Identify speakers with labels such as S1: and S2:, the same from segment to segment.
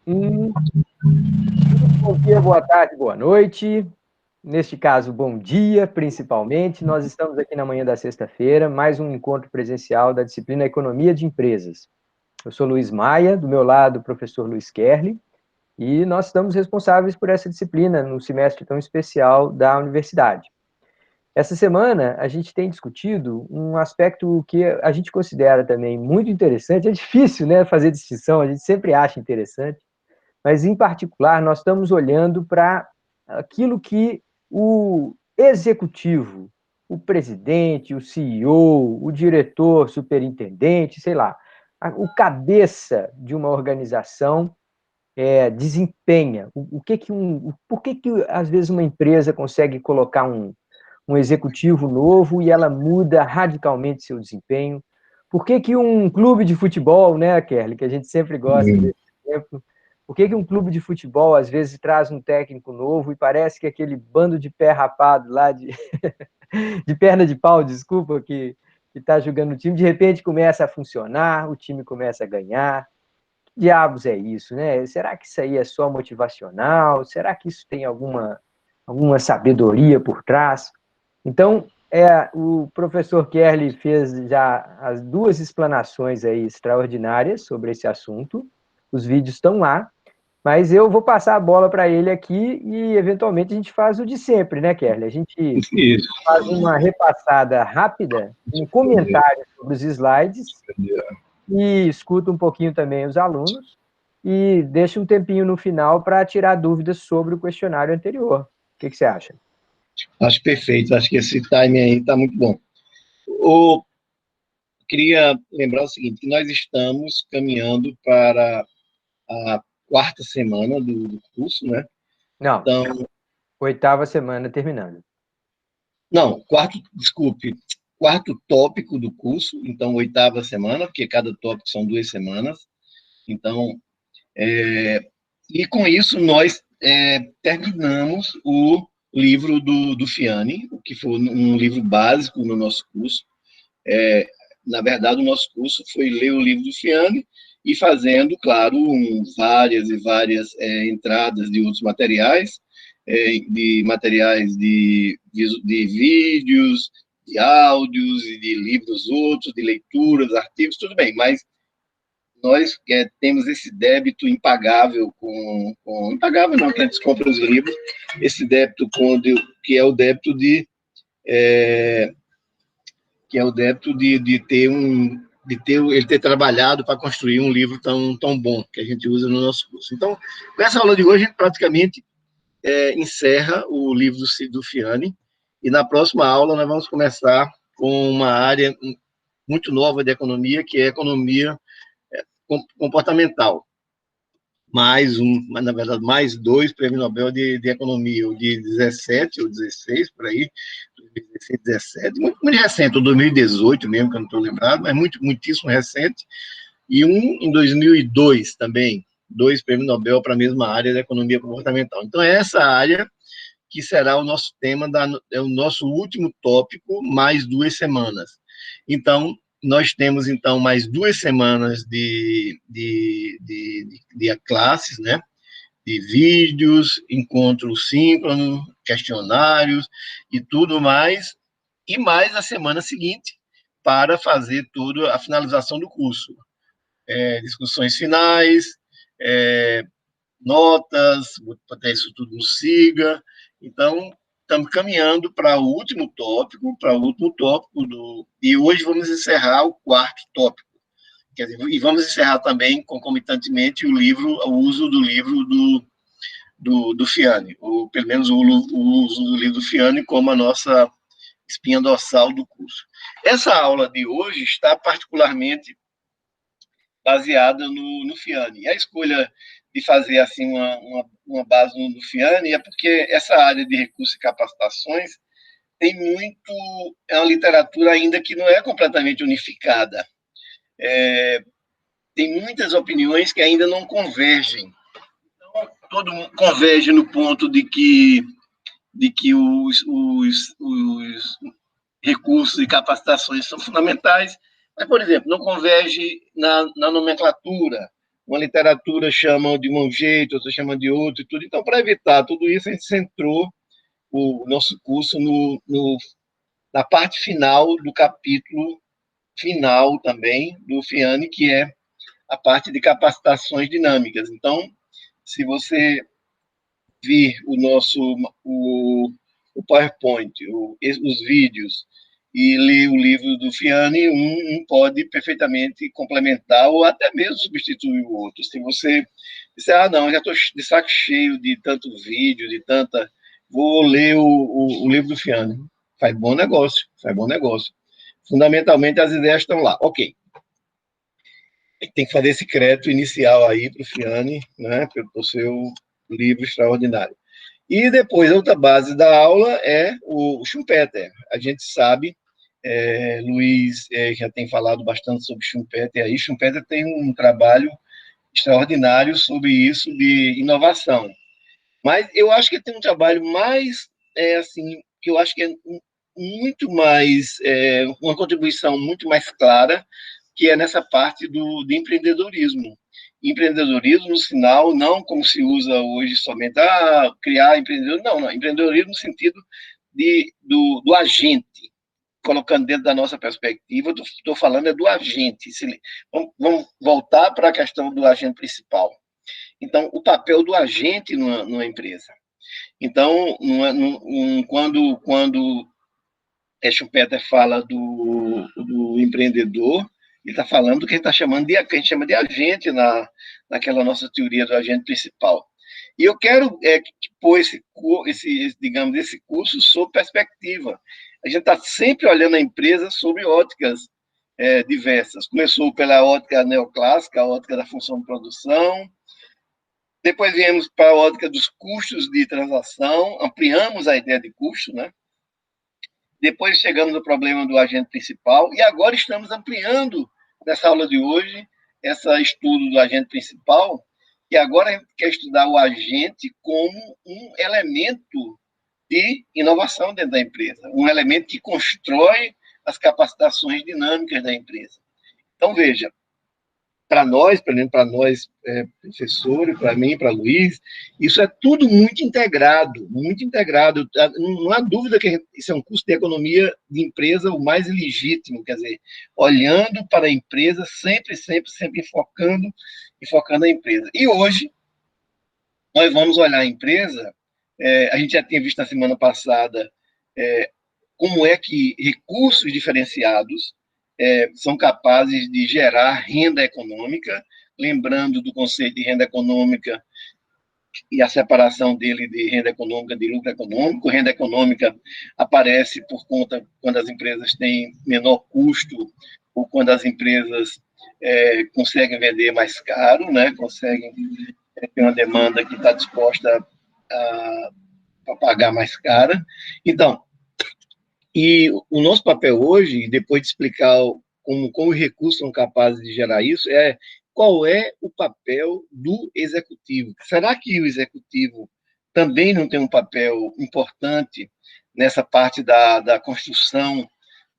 S1: Um bom dia, boa tarde, boa noite. Neste caso, bom dia, principalmente. Nós estamos aqui na manhã da sexta-feira, mais um encontro presencial da disciplina Economia de Empresas. Eu sou Luiz Maia, do meu lado, o professor Luiz Kerli, e nós estamos responsáveis por essa disciplina no semestre tão especial da universidade. Essa semana, a gente tem discutido um aspecto que a gente considera também muito interessante. É difícil, né, fazer distinção, a gente sempre acha interessante, mas, em particular, nós estamos olhando para aquilo que o executivo, o presidente, o CEO, o diretor, superintendente, sei lá, o cabeça de uma organização desempenha. Por que, às vezes, uma empresa consegue colocar um executivo novo e ela muda radicalmente seu desempenho? Por que que um clube de futebol, né, Kelly, que a gente sempre gosta desse exemplo, por que que um clube de futebol, às vezes, traz um técnico novo e parece que aquele bando de pé rapado lá, de perna de pau, desculpa, que está jogando o time, de repente começa a funcionar, o time começa a ganhar? Que diabos é isso, né? Será que isso aí é só motivacional? Será que isso tem alguma sabedoria por trás? Então, o professor Kerli fez já as duas explanações aí extraordinárias sobre esse assunto. Os vídeos estão lá, mas eu vou passar a bola para ele aqui e, eventualmente, a gente faz o de sempre, né, Kerli? A gente
S2: Isso.
S1: faz uma repassada rápida, um comentário sobre os slides e escuta um pouquinho também os alunos e deixa um tempinho no final para tirar dúvidas sobre o questionário anterior. O que você acha?
S2: Acho perfeito, acho que esse time aí está muito bom. Eu queria lembrar o seguinte, que nós estamos caminhando para a quarta semana do curso, né?
S1: Não,
S2: Então,
S1: oitava semana terminando.
S2: não, quarto tópico do curso, então oitava semana, porque cada tópico são 2 semanas. Então, e com isso nós terminamos o livro do Fiani, que foi um livro básico no nosso curso. Na verdade, o nosso curso foi ler o livro do Fiani e fazendo, claro, várias e várias entradas de outros materiais, de materiais de vídeos, de áudios, e de livros outros, de leituras, artigos, tudo bem, mas nós temos esse débito impagável impagável não, que a gente compra os livros, esse débito que é o débito de ter ele ter trabalhado para construir um livro tão bom que a gente usa no nosso curso. Então, com essa aula de hoje, a gente praticamente encerra o livro do Fiani, e na próxima aula nós vamos começar com uma área muito nova de economia, que é a economia comportamental. Na verdade, mais 2 prêmios Nobel de economia, o de 17 ou 16, por aí, 2016, 17, muito recente, ou 2018 mesmo, que eu não estou lembrado, mas muitíssimo recente, e um em 2002 também, 2 prêmios Nobel para a mesma área da economia comportamental. Então, é essa área que será o nosso tema, é o nosso último tópico, mais 2 semanas. Então, nós temos, então, mais 2 semanas de classes, né? De vídeos, encontros síncronos, questionários e tudo mais, e mais a semana seguinte para fazer toda a finalização do curso. Discussões finais, notas, botar isso tudo no SIGA. Então, estamos caminhando para o último tópico, e hoje vamos encerrar o quarto tópico. Quer dizer, e vamos encerrar também, concomitantemente, o uso do livro do Fiani, ou pelo menos o uso do livro do Fiani como a nossa espinha dorsal do curso. Essa aula de hoje está particularmente baseada no Fiani. E a escolha de fazer assim uma base no Fiani é porque essa área de recursos e capacitações é uma literatura ainda que não é completamente unificada. Tem muitas opiniões que ainda não convergem. Então, todo mundo converge no ponto de que os recursos e capacitações são fundamentais, mas, por exemplo, não converge na nomenclatura, uma literatura chama de um jeito, outra chama de outro e tudo. Então, para evitar tudo isso, a gente centrou o nosso curso na parte final do capítulo final também do FIANE, que é a parte de capacitações dinâmicas. Então, se você vir o PowerPoint, os vídeos, e ler o livro do FIANE, um pode perfeitamente complementar ou até mesmo substituir o outro. Se você disser, não, já estou de saco cheio de tanto vídeo, de tanta... Vou ler o livro do FIANE. Faz bom negócio, faz bom negócio. Fundamentalmente, as ideias estão lá. Ok. Tem que fazer esse crédito inicial aí para o FIANE, né, pelo seu livro extraordinário. E depois, a outra base da aula é o Schumpeter. A gente sabe, Luiz já tem falado bastante sobre Schumpeter aí. Schumpeter tem um trabalho extraordinário sobre isso de inovação. Mas eu acho que tem um trabalho mais, assim, que eu acho que é muito mais, uma contribuição muito mais clara, que é nessa parte de empreendedorismo. Empreendedorismo, no sinal, não como se usa hoje somente criar empreendedorismo, não, empreendedorismo no sentido do agente, colocando dentro da nossa perspectiva, estou falando do agente. Vamos voltar para a questão do agente principal. Então, o papel do agente numa empresa. Então, quando Schumpeter fala do empreendedor, ele está falando do que a gente está chamando que a gente chama de agente naquela nossa teoria do agente principal. E eu quero pôr digamos, esse curso sob perspectiva. A gente está sempre olhando a empresa sob óticas diversas. Começou pela ótica neoclássica, a ótica da função de produção. Depois viemos para a ótica dos custos de transação, ampliamos a ideia de custo, né? Depois chegamos no problema do agente principal, e agora estamos ampliando, nessa aula de hoje, esse estudo do agente principal, que agora a gente quer estudar o agente como um elemento de inovação dentro da empresa, um elemento que constrói as capacitações dinâmicas da empresa. Então, veja, para nós, professores, para mim, para Luiz, isso é tudo muito integrado, muito integrado. Não há dúvida que isso é um curso de economia de empresa o mais legítimo, quer dizer, olhando para a empresa, sempre enfocando a empresa. E hoje, nós vamos olhar a empresa, a gente já tinha visto na semana passada como é que recursos diferenciados são capazes de gerar renda econômica, lembrando do conceito de renda econômica e a separação dele de renda econômica de lucro econômico. Renda econômica aparece por conta quando as empresas têm menor custo ou quando as empresas conseguem vender mais caro, né? Conseguem ter uma demanda que está disposta a pagar mais cara. Então, e o nosso papel hoje, depois de explicar como os recursos são capazes de gerar isso, qual é o papel do executivo. Será que o executivo também não tem um papel importante nessa parte da construção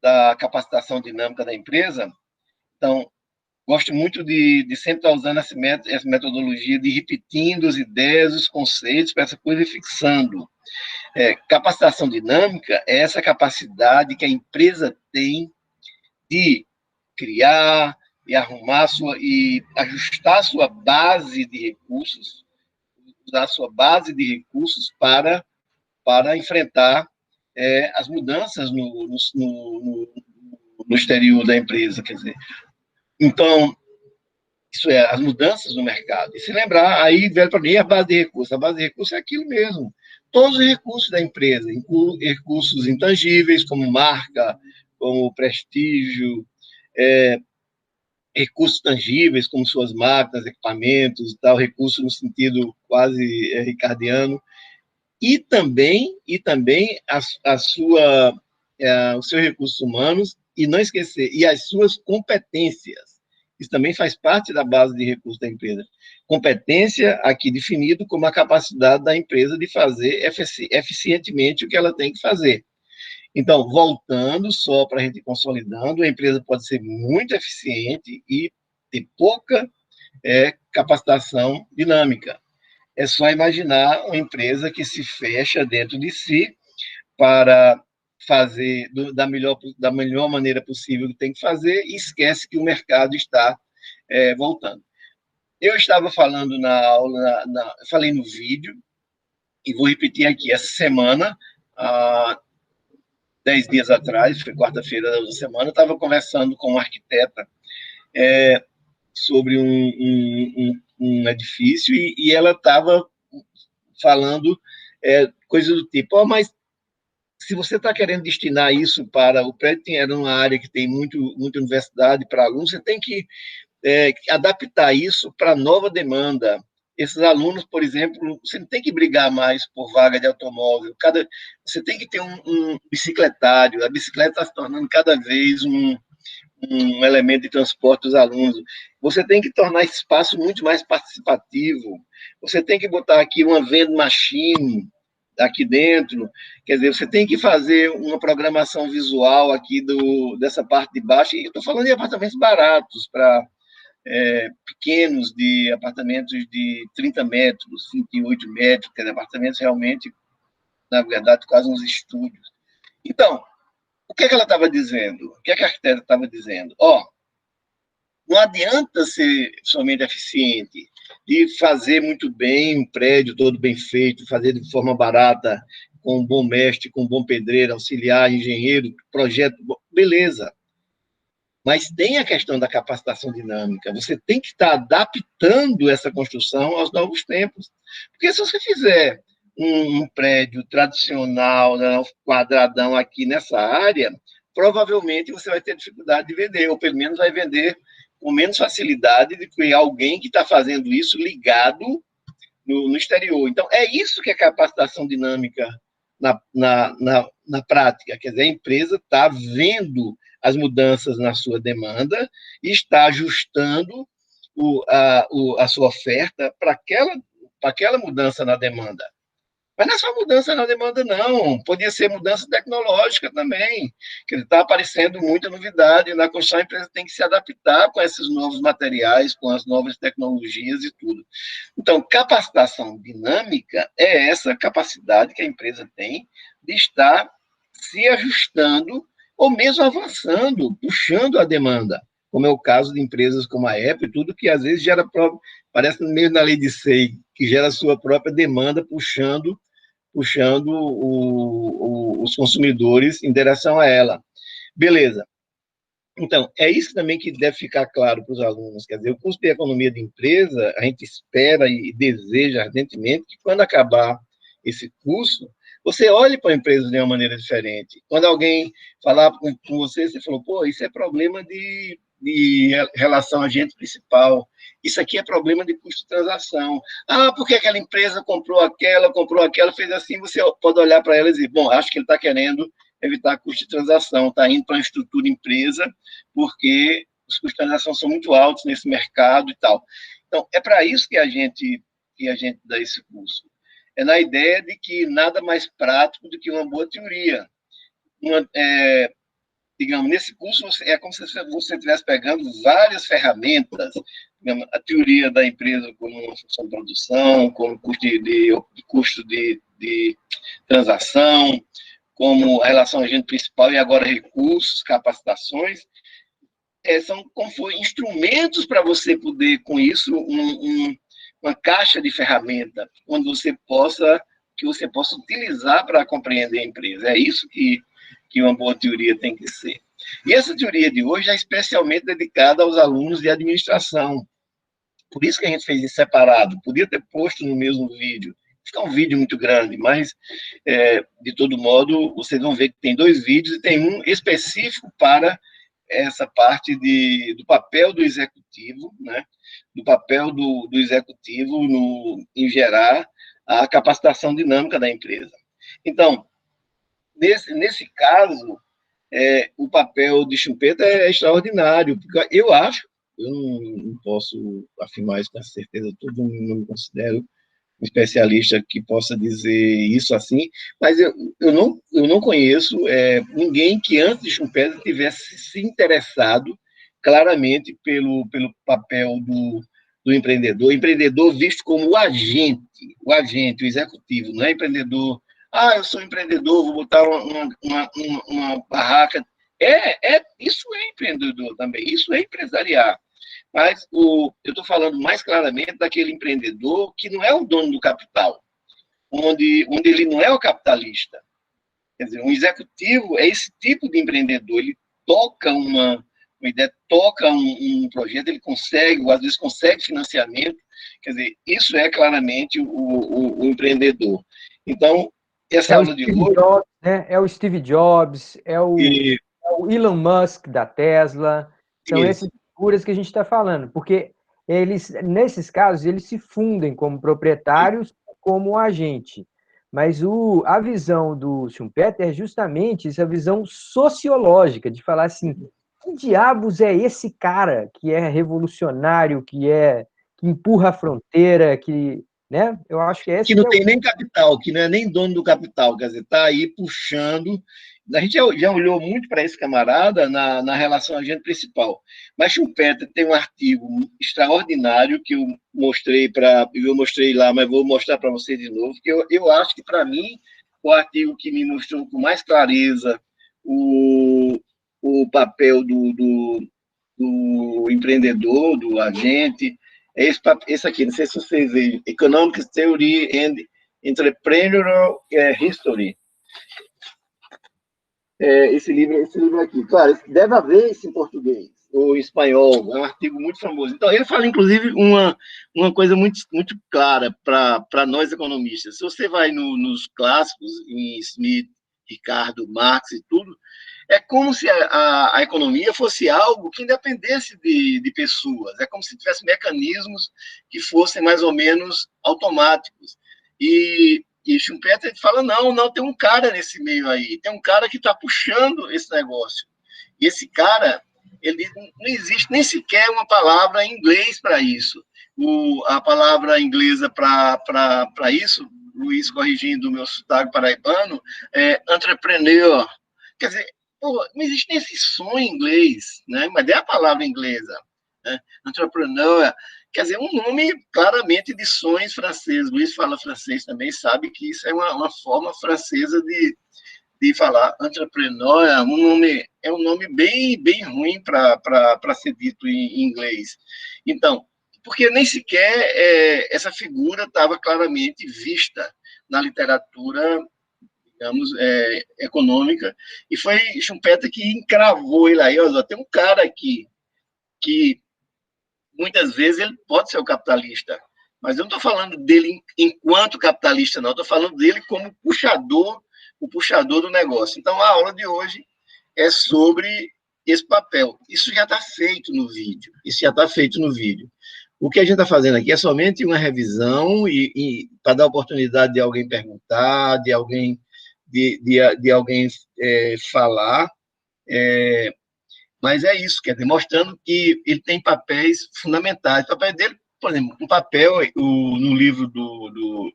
S2: da capacitação dinâmica da empresa? Então, gosto muito de sempre estar usando essa metodologia de repetindo as ideias, os conceitos, para essa coisa e fixando. Capacitação dinâmica é essa capacidade que a empresa tem de criar e arrumar e ajustar a sua base de recursos, usar a sua base de recursos para enfrentar as mudanças no exterior da empresa, quer dizer. Então, isso é, as mudanças no mercado. E se lembrar, aí, velho, para mim, a base de recursos. A base de recursos é aquilo mesmo. Todos os recursos da empresa, recursos intangíveis, como marca, como prestígio, recursos tangíveis, como suas máquinas, equipamentos e tal, recursos no sentido quase ricardiano, e também os seus recursos humanos, e não esquecer, e as suas competências. Isso também faz parte da base de recursos da empresa. Competência, aqui definido como a capacidade da empresa de fazer eficientemente o que ela tem que fazer. Então, voltando só para a gente consolidando, a empresa pode ser muito eficiente e ter pouca é capacitação dinâmica. É só imaginar uma empresa que se fecha dentro de si para fazer da melhor maneira possível o que tem que fazer e esquece que o mercado está voltando. Eu estava falando na aula, falei no vídeo, e vou repetir aqui, essa semana, 10 dias atrás, foi quarta-feira da semana, estava conversando com uma arquiteta sobre um edifício, e ela estava falando coisas do tipo, mas se você está querendo destinar isso para... O prédio era uma área que tem muita universidade para alunos, você tem que adaptar isso para a nova demanda. Esses alunos, por exemplo, você não tem que brigar mais por vaga de automóvel, você tem que ter um bicicletário, a bicicleta está se tornando cada vez um elemento de transporte dos alunos. Você tem que tornar esse espaço muito mais participativo, você tem que botar aqui uma vending machine aqui dentro, quer dizer, você tem que fazer uma programação visual aqui dessa parte de baixo, e eu estou falando de apartamentos baratos, para pequenos, de apartamentos de 30 metros, 28 metros, que é apartamentos realmente, na verdade, quase uns estúdios. Então, o que ela estava dizendo? O que a arquiteta estava dizendo? Não adianta ser somente eficiente e fazer muito bem um prédio todo bem feito, fazer de forma barata, com um bom mestre, com um bom pedreiro, auxiliar, engenheiro, projeto, beleza. Mas tem a questão da capacitação dinâmica. Você tem que estar adaptando essa construção aos novos tempos. Porque se você fizer um prédio tradicional, né, quadradão aqui nessa área, provavelmente você vai ter dificuldade de vender, ou pelo menos vai vender com menos facilidade do que alguém que está fazendo isso ligado no exterior. Então, é isso que é capacitação dinâmica na prática. Quer dizer, a empresa está vendo as mudanças na sua demanda e está ajustando a sua oferta para aquela mudança na demanda. Mas não é só mudança na demanda, não. Podia ser mudança tecnológica também, que está aparecendo muita novidade. Na construção, a empresa tem que se adaptar com esses novos materiais, com as novas tecnologias e tudo. Então, capacitação dinâmica é essa capacidade que a empresa tem de estar se ajustando ou mesmo avançando, puxando a demanda, como é o caso de empresas como a Apple, tudo que às vezes gera, parece meio na lei de Say, que gera a sua própria demanda, puxando os consumidores em direção a ela. Beleza. Então, é isso também que deve ficar claro para os alunos. Quer dizer, o curso de economia de empresa, a gente espera e deseja ardentemente que, quando acabar esse curso, você olhe para a empresa de uma maneira diferente. Quando alguém falar com você, você falou, pô, isso é problema de relação agente principal, isso aqui é problema de custo de transação. Porque aquela empresa comprou aquela, fez assim, você pode olhar para ela e dizer, bom, acho que ele está querendo evitar custo de transação, está indo para uma estrutura empresa, porque os custos de transação são muito altos nesse mercado e tal. Então, é para isso que a gente dá esse curso. É na ideia de que nada mais prático do que uma boa teoria. Digamos, nesse curso é como se você estivesse pegando várias ferramentas, digamos, a teoria da empresa como uma função de produção, como custo de transação, como a relação agente principal e agora recursos, capacitações, são como foi, instrumentos para você poder, com isso, uma caixa de ferramenta, onde você possa utilizar para compreender a empresa. É isso que uma boa teoria tem que ser. E essa teoria de hoje é especialmente dedicada aos alunos de administração. Por isso que a gente fez isso separado. Podia ter posto no mesmo vídeo. Fica um vídeo muito grande, mas, de todo modo, vocês vão ver que tem 2 vídeos e tem um específico para essa parte do papel do executivo, né? Do papel do executivo em gerar a capacitação dinâmica da empresa. Então, nesse caso, o papel de Schumpeter é extraordinário, porque eu não posso afirmar isso com certeza, todo mundo não me considero um especialista que possa dizer isso assim, mas eu não conheço ninguém que antes de Schumpeter tivesse se interessado claramente pelo papel do empreendedor, o empreendedor visto como o agente, o executivo, não é empreendedor. Eu sou empreendedor, vou botar uma barraca. Isso é empreendedor também, isso é empresariar. Mas eu estou falando mais claramente daquele empreendedor que não é o dono do capital, onde ele não é o capitalista. Quer dizer, um executivo é esse tipo de empreendedor, ele toca uma ideia, toca um projeto, ele consegue, ou às vezes consegue financiamento, quer dizer, isso é claramente o empreendedor. Então, essa
S1: É o
S2: aula de
S1: Steve
S2: hoje...
S1: Jobs, né? É o Steve Jobs,
S2: E,
S1: é o Elon Musk da Tesla, são
S2: isso.
S1: essas figuras que a gente está falando, porque eles, nesses casos, eles se fundem como proprietários, como agente. Mas a visão do Schumpeter é justamente essa visão sociológica, de falar assim, que diabos é esse cara que é revolucionário, que empurra a fronteira, né? Eu acho que
S2: Que
S1: esse
S2: não
S1: que é o...
S2: tem nem capital, que não é nem dono do capital, quer dizer, está aí puxando. A gente já olhou muito para esse camarada na relação agente principal. Mas Schumpeter tem um artigo extraordinário que eu mostrei lá, mas vou mostrar para você de novo, que eu acho que, para mim, o artigo que me mostrou com mais clareza o papel do empreendedor, do agente, esse aqui, não sei se vocês veem, Economic Theory and Entrepreneurial History. Esse livro aqui. Claro, deve haver isso em português ou em espanhol, é um artigo muito famoso. Então, ele fala, inclusive, uma coisa muito, muito clara para nós economistas. Se você vai nos clássicos, em Smith, Ricardo, Marx e tudo, é como se a economia fosse algo que independesse de pessoas. É como se tivesse mecanismos que fossem mais ou menos automáticos. E Schumpeter fala, não, tem um cara nesse meio aí, tem um cara que está puxando esse negócio. E esse cara, ele não existe nem sequer uma palavra em inglês para isso. A palavra inglesa para isso, Luiz corrigindo o meu sotaque paraibano, é entrepreneur. Quer dizer, não existe nem esse som em inglês, né? Mas é a palavra inglesa. Né? Entrepreneur, quer dizer, um nome claramente de sonhos franceses. Luiz fala francês também, sabe que isso é uma forma francesa de falar. Entrepreneur é um nome bem, bem ruim para ser dito em inglês. Então, porque nem sequer essa figura estava claramente vista na literatura, digamos, econômica, e foi Schumpeter que encravou ele aí, ó, tem um cara aqui que muitas vezes ele pode ser o capitalista, mas eu não estou falando dele enquanto capitalista, não, estou falando dele como puxador, o puxador do negócio. Então, a aula de hoje é sobre esse papel. Isso já está feito no vídeo, O que a gente está fazendo aqui é somente uma revisão e para dar oportunidade de alguém perguntar, de alguém falar, mas é isso, quer dizer, mostrando que ele tem papéis fundamentais. O papel dele, por exemplo, no livro do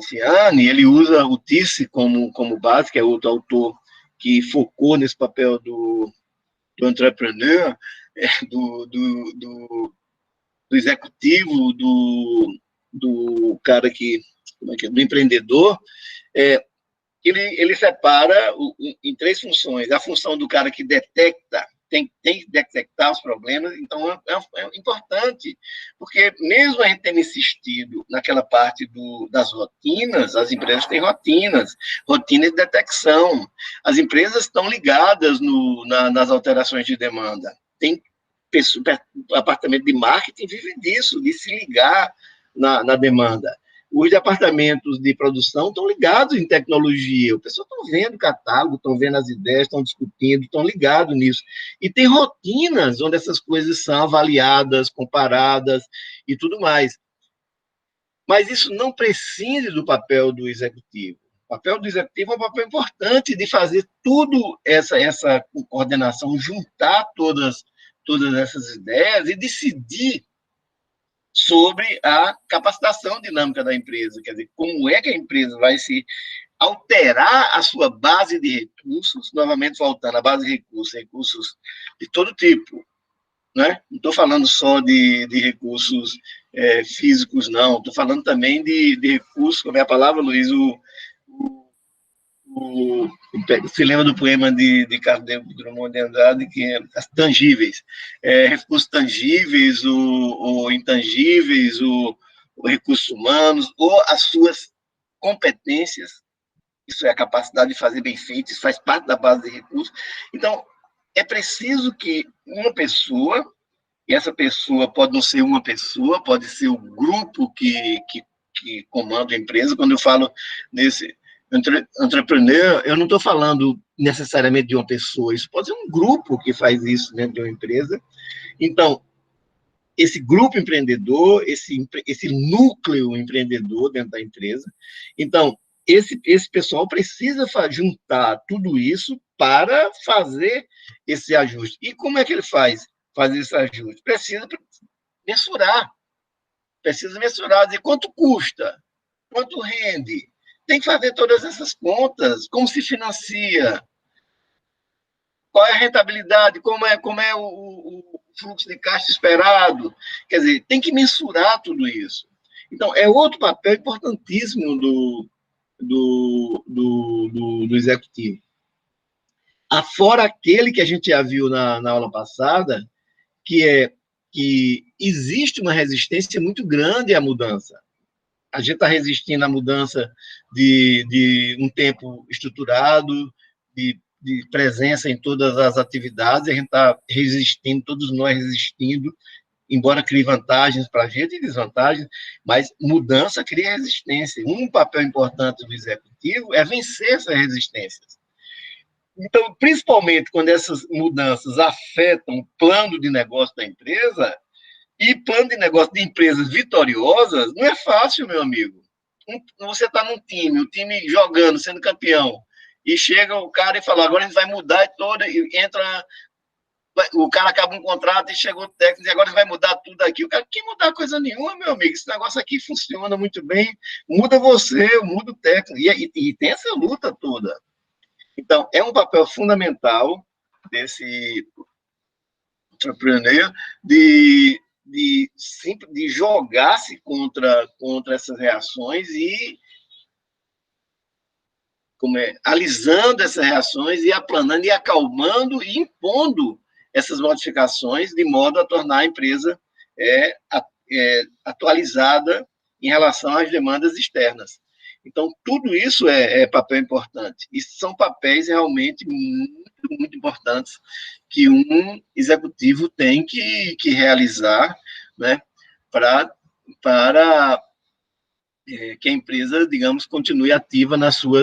S2: Fiani, ele usa o Tisse como base, que é outro autor que focou nesse papel do entrepreneur, do executivo, do cara do empreendedor. Ele separa em três funções. A função do cara que detecta, tem que detectar os problemas, então é importante, porque mesmo a gente tendo insistido naquela parte das rotinas, as empresas têm rotinas de detecção. As empresas estão ligadas nas alterações de demanda. Tem o departamento de marketing vive disso, de se ligar na demanda. Os departamentos de produção estão ligados em tecnologia, o pessoal está vendo o catálogo, estão vendo as ideias, estão discutindo, estão ligados nisso. E tem rotinas onde essas coisas são avaliadas, comparadas e tudo mais. Mas isso não prescinde do papel do executivo. O papel do executivo é um papel importante de fazer tudo essa coordenação, juntar todas essas ideias e decidir sobre a capacitação dinâmica da empresa, quer dizer, como é que a empresa vai se alterar a sua base de recursos, novamente voltando à base de recursos de todo tipo, né? Não estou falando só de recursos físicos, não. Estou falando também de recursos, como é a palavra, Luiz, você lembra do poema de Carlos Drummond de Andrade, que é as tangíveis, recursos tangíveis, ou intangíveis, ou recursos humanos, ou as suas competências, isso é a capacidade de fazer bem feito, isso faz parte da base de recursos. Então, é preciso que uma pessoa, e essa pessoa pode não ser uma pessoa, pode ser o grupo que comanda a empresa. Quando eu falo nesse entrepreneur, eu não estou falando necessariamente de uma pessoa, isso pode ser um grupo que faz isso dentro de uma empresa. Então, esse grupo empreendedor, esse núcleo empreendedor dentro da empresa. Então, esse pessoal precisa juntar tudo isso para fazer esse ajuste. E como é que ele faz fazer esse ajuste? Mensurar. Precisa mensurar, dizer quanto custa, quanto rende. Tem que fazer todas essas contas, como se financia, qual é a rentabilidade, como é o fluxo de caixa esperado. Quer dizer, tem que mensurar tudo isso. Então, é outro papel importantíssimo do executivo. Afora aquele que a gente já viu na aula passada, que é que existe uma resistência muito grande à mudança. A gente está resistindo à mudança de um tempo estruturado, de presença em todas as atividades, a gente está resistindo, todos nós resistindo, embora crie vantagens para a gente e desvantagens, mas mudança cria resistência. Um papel importante do executivo é vencer essas resistências. Então, principalmente quando essas mudanças afetam o plano de negócio da empresa, e plano de negócio de empresas vitoriosas, não é fácil, meu amigo. Você está num time, o time jogando, sendo campeão, e chega o cara e fala, agora a gente vai mudar toda, e entra, o cara acaba um contrato e chegou o técnico, e agora a gente vai mudar tudo aqui. O cara não quer mudar coisa nenhuma, meu amigo. Esse negócio aqui funciona muito bem. Muda você, muda o técnico. E tem essa luta toda. Então, é um papel fundamental desse entrepreneur de jogar-se contra essas reações e alisando essas reações e aplanando e acalmando e impondo essas modificações de modo a tornar a empresa atualizada em relação às demandas externas. Então, tudo isso é papel importante. E são papéis realmente muito, muito importantes que um executivo tem que realizar, né, para que a empresa, digamos, continue ativa na sua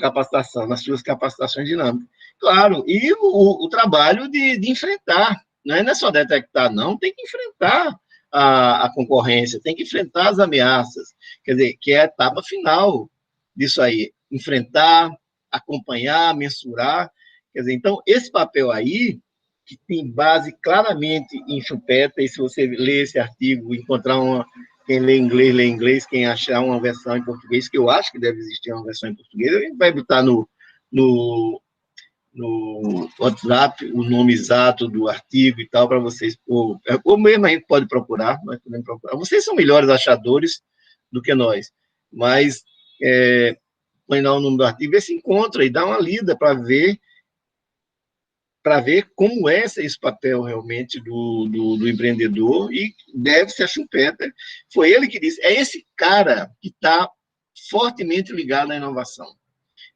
S2: capacitação, nas suas capacitações dinâmicas. Claro, e o trabalho de enfrentar, não é só detectar, não, tem que enfrentar a concorrência, tem que enfrentar as ameaças, quer dizer, que é a etapa final disso aí, enfrentar, acompanhar, mensurar, quer dizer, então, esse papel aí, que tem base claramente em Schumpeter, e se você ler esse artigo, encontrar quem lê inglês, quem achar uma versão em português, que eu acho que deve existir uma versão em português, a gente vai botar no WhatsApp o nome exato do artigo e tal, para vocês, ou mesmo a gente pode procurar, nós podemos procurar. Vocês são melhores achadores do que nós, mas põe lá o nome do artigo, vê se encontra e dá uma lida para ver como é esse papel realmente do empreendedor, e deve-se a Schumpeter, foi ele que disse, é esse cara que está fortemente ligado à inovação.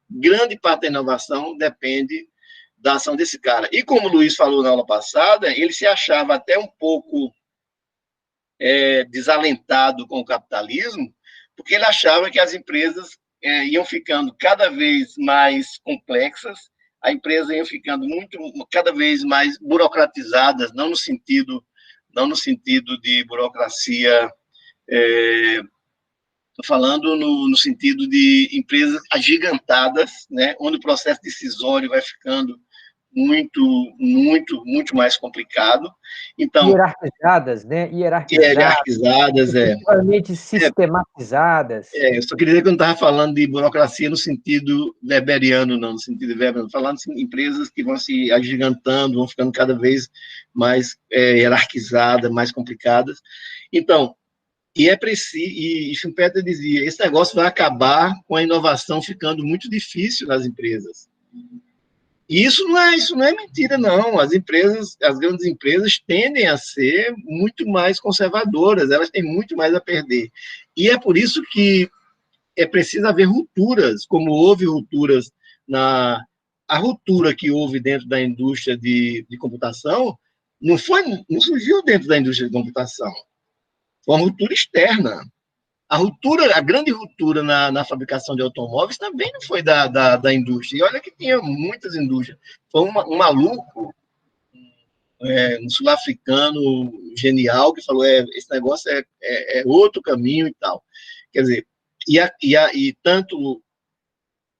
S2: Grande parte da inovação depende da ação desse cara. E como o Luiz falou na aula passada, ele se achava até um pouco desalentado com o capitalismo, porque ele achava que as empresas iam ficando cada vez mais complexas, a empresa ia ficando cada vez mais burocratizadas, não no sentido de burocracia, estou falando no sentido de empresas agigantadas, né, onde o processo decisório vai ficando muito mais complicado. Então,
S1: hierarquizadas, né?
S2: hierarquizadas,
S1: efetivamente sistematizadas.
S2: eu só queria dizer que eu não estava falando de burocracia no sentido weberiano, não, no sentido de Weber, falando de empresas que vão se agigantando, vão ficando cada vez mais hierarquizadas, mais complicadas. Então, e é preciso, e Schumpeter dizia, esse negócio vai acabar com a inovação ficando muito difícil nas empresas. E isso não é mentira, não. As grandes empresas tendem a ser muito mais conservadoras, elas têm muito mais a perder. E é por isso que é preciso haver rupturas, como houve rupturas a ruptura que houve dentro da indústria de computação não surgiu dentro da indústria de computação, foi uma ruptura externa. A grande ruptura na fabricação de automóveis também não foi da indústria. E olha que tinha muitas indústrias. Foi um maluco, um sul-africano genial, que falou: esse negócio é outro caminho e tal. Quer dizer, e tanto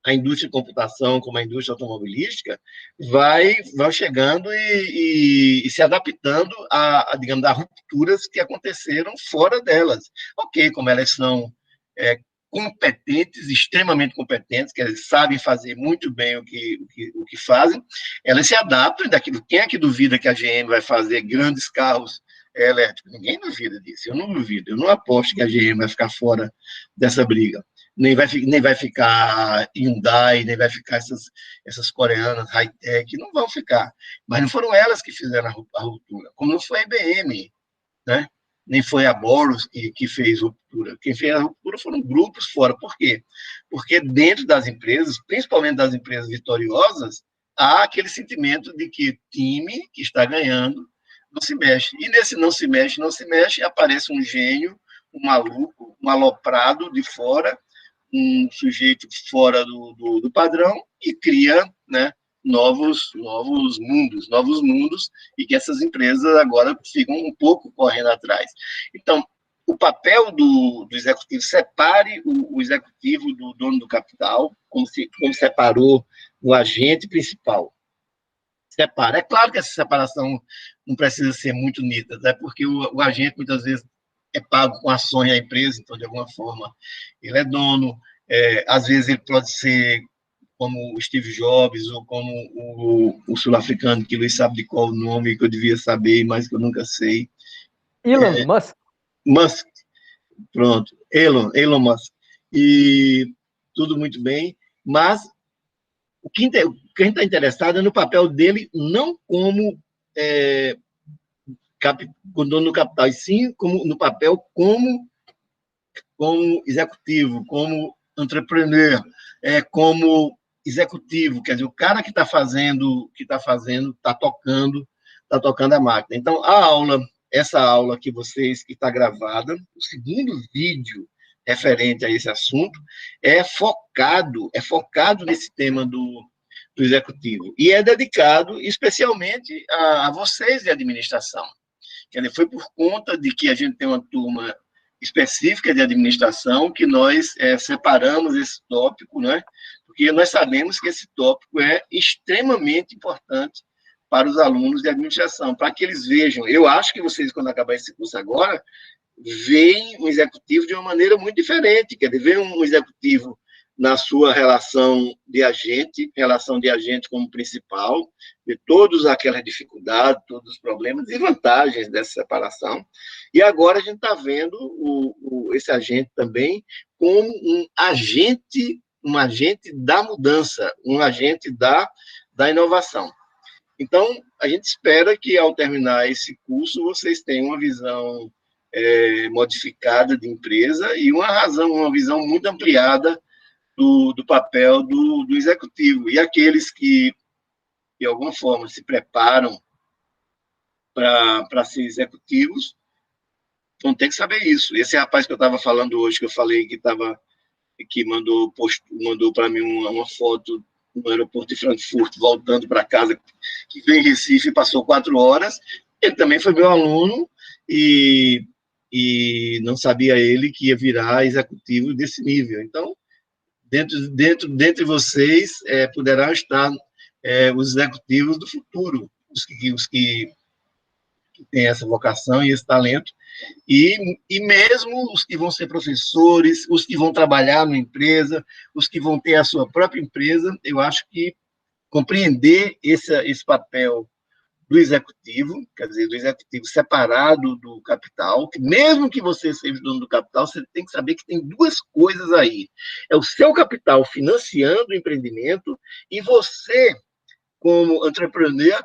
S2: a indústria de computação como a indústria automobilística vão chegando e se adaptando digamos, a rupturas que aconteceram fora delas. Ok, como elas são competentes, extremamente competentes, que elas sabem fazer muito bem o que fazem, elas se adaptam daquilo. Quem é que duvida que a GM vai fazer grandes carros elétricos? Ninguém duvida disso, eu não duvido, eu não aposto que a GM vai ficar fora dessa briga. Nem vai ficar Hyundai, nem vai ficar essas coreanas high-tech, não vão ficar. Mas não foram elas que fizeram a ruptura, como não foi a IBM, né? Nem foi a Boros que fez ruptura. Quem fez a ruptura foram grupos fora. Por quê? Porque dentro das empresas, principalmente das empresas vitoriosas, há aquele sentimento de que time que está ganhando não se mexe. E nesse não se mexe, aparece um gênio, um maluco, um aloprado de fora, um sujeito fora do padrão e cria, né, novos mundos, e que essas empresas agora ficam um pouco correndo atrás. Então, o papel do executivo, separe o executivo do dono do capital, como separou o agente principal. Separa. É claro que essa separação não precisa ser muito nítida, né, porque o agente, muitas vezes, é pago com ações da empresa, então, de alguma forma, ele é dono. Às vezes, ele pode ser como o Steve Jobs, ou como o sul-africano, que Luiz sabe de qual o nome, que eu devia saber, mas que eu nunca sei.
S1: Elon Musk.
S2: Musk, pronto. Elon Musk. E tudo muito bem, mas quem está interessado é no papel dele, não como dono do capital, e sim no papel como executivo, como entrepreneur, como executivo, quer dizer, o cara que está tocando a máquina. Então, essa aula que está gravada, o segundo vídeo referente a esse assunto, é focado nesse tema do executivo, e é dedicado especialmente a vocês de administração. Quer dizer, foi por conta de que a gente tem uma turma específica de administração que nós separamos esse tópico, né? Porque nós sabemos que esse tópico é extremamente importante para os alunos de administração, para que eles vejam. Eu acho que vocês, quando acabar esse curso agora, veem um executivo de uma maneira muito diferente, quer dizer, veem um executivo na sua relação de agente como principal, de todas aquelas dificuldades, todos os problemas e vantagens dessa separação. E agora a gente está vendo esse agente também como um agente da mudança, um agente da inovação. Então, a gente espera que, ao terminar esse curso, vocês tenham uma visão modificada de empresa e uma visão muito ampliada do papel do executivo. E aqueles que, de alguma forma, se preparam para ser executivos, vão ter que saber isso. Esse rapaz que eu estava falando hoje, que eu falei que mandou para mim uma foto no aeroporto de Frankfurt, voltando para casa, que veio em Recife e passou 4 horas, ele também foi meu aluno e não sabia ele que ia virar executivo desse nível. Então, dentre vocês, poderão estar os executivos do futuro, os que têm essa vocação e esse talento, e mesmo os que vão ser professores, os que vão trabalhar numa empresa, os que vão ter a sua própria empresa, eu acho que compreender esse papel do executivo, quer dizer, do executivo separado do capital, que mesmo que você seja dono do capital, você tem que saber que tem duas coisas aí. É o seu capital financiando o empreendimento e você, como entrepreneur,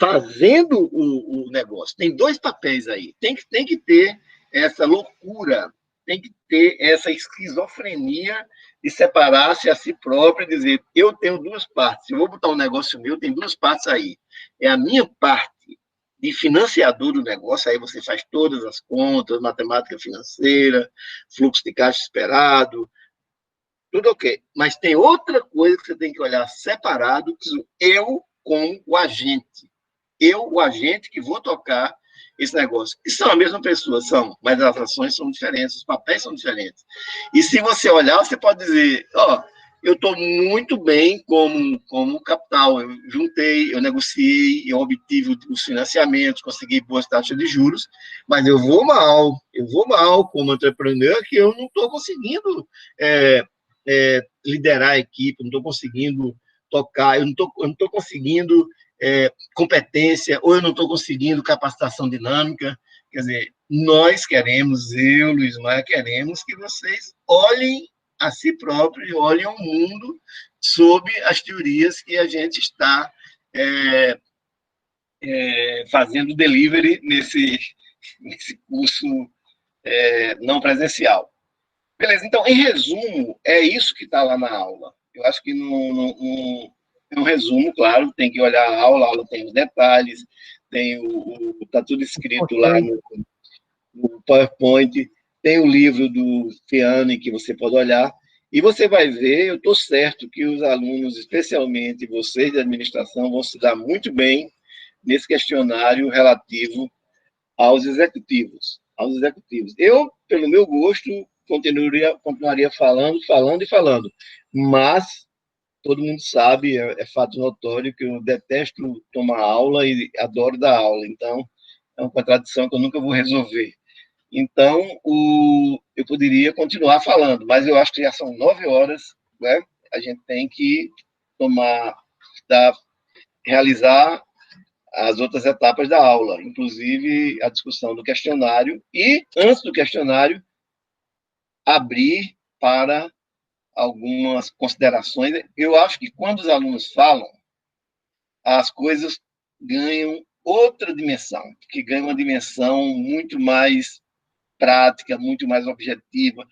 S2: fazendo o negócio. Tem dois papéis aí. Tem que ter essa loucura, tem que ter essa esquizofrenia de separar-se a si próprio e dizer, eu tenho duas partes, se eu vou botar um negócio meu, tem duas partes aí. É a minha parte de financiador do negócio, aí você faz todas as contas, matemática financeira, fluxo de caixa esperado, tudo ok. Mas tem outra coisa que você tem que olhar separado, que eu com o agente. Eu, o agente que vou tocar esse negócio. E são a mesma pessoa, são, mas as ações são diferentes, os papéis são diferentes. E se você olhar, você pode dizer, eu estou muito bem como capital, eu juntei, eu negociei, eu obtive os financiamentos, consegui boas taxas de juros, mas eu vou mal como entrepreneur, que eu não estou conseguindo liderar a equipe, não estou conseguindo tocar, eu não estou conseguindo competência, ou eu não estou conseguindo capacitação dinâmica. Quer dizer, nós queremos, eu, Luiz Maia, queremos que vocês olhem a si próprios e olhem ao mundo sob as teorias que a gente está fazendo delivery nesse curso não presencial. Beleza, então, em resumo, é isso que está lá na aula. Eu acho que é um resumo, claro, tem que olhar a aula tem os detalhes, está tudo escrito lá no PowerPoint, tem o livro do Fiane que você pode olhar, e você vai ver, eu estou certo que os alunos, especialmente vocês de administração, vão se dar muito bem nesse questionário relativo aos executivos. Eu, pelo meu gosto, continuaria falando, mas todo mundo sabe, é fato notório que eu detesto tomar aula e adoro dar aula, então é uma contradição que eu nunca vou resolver. Então, eu poderia continuar falando, mas eu acho que já são 9 horas, né? A gente tem que realizar as outras etapas da aula, inclusive a discussão do questionário, e, antes do questionário, abrir para algumas considerações. Eu acho que quando os alunos falam, as coisas ganham outra dimensão, que ganham uma dimensão muito mais prática, muito mais objetiva,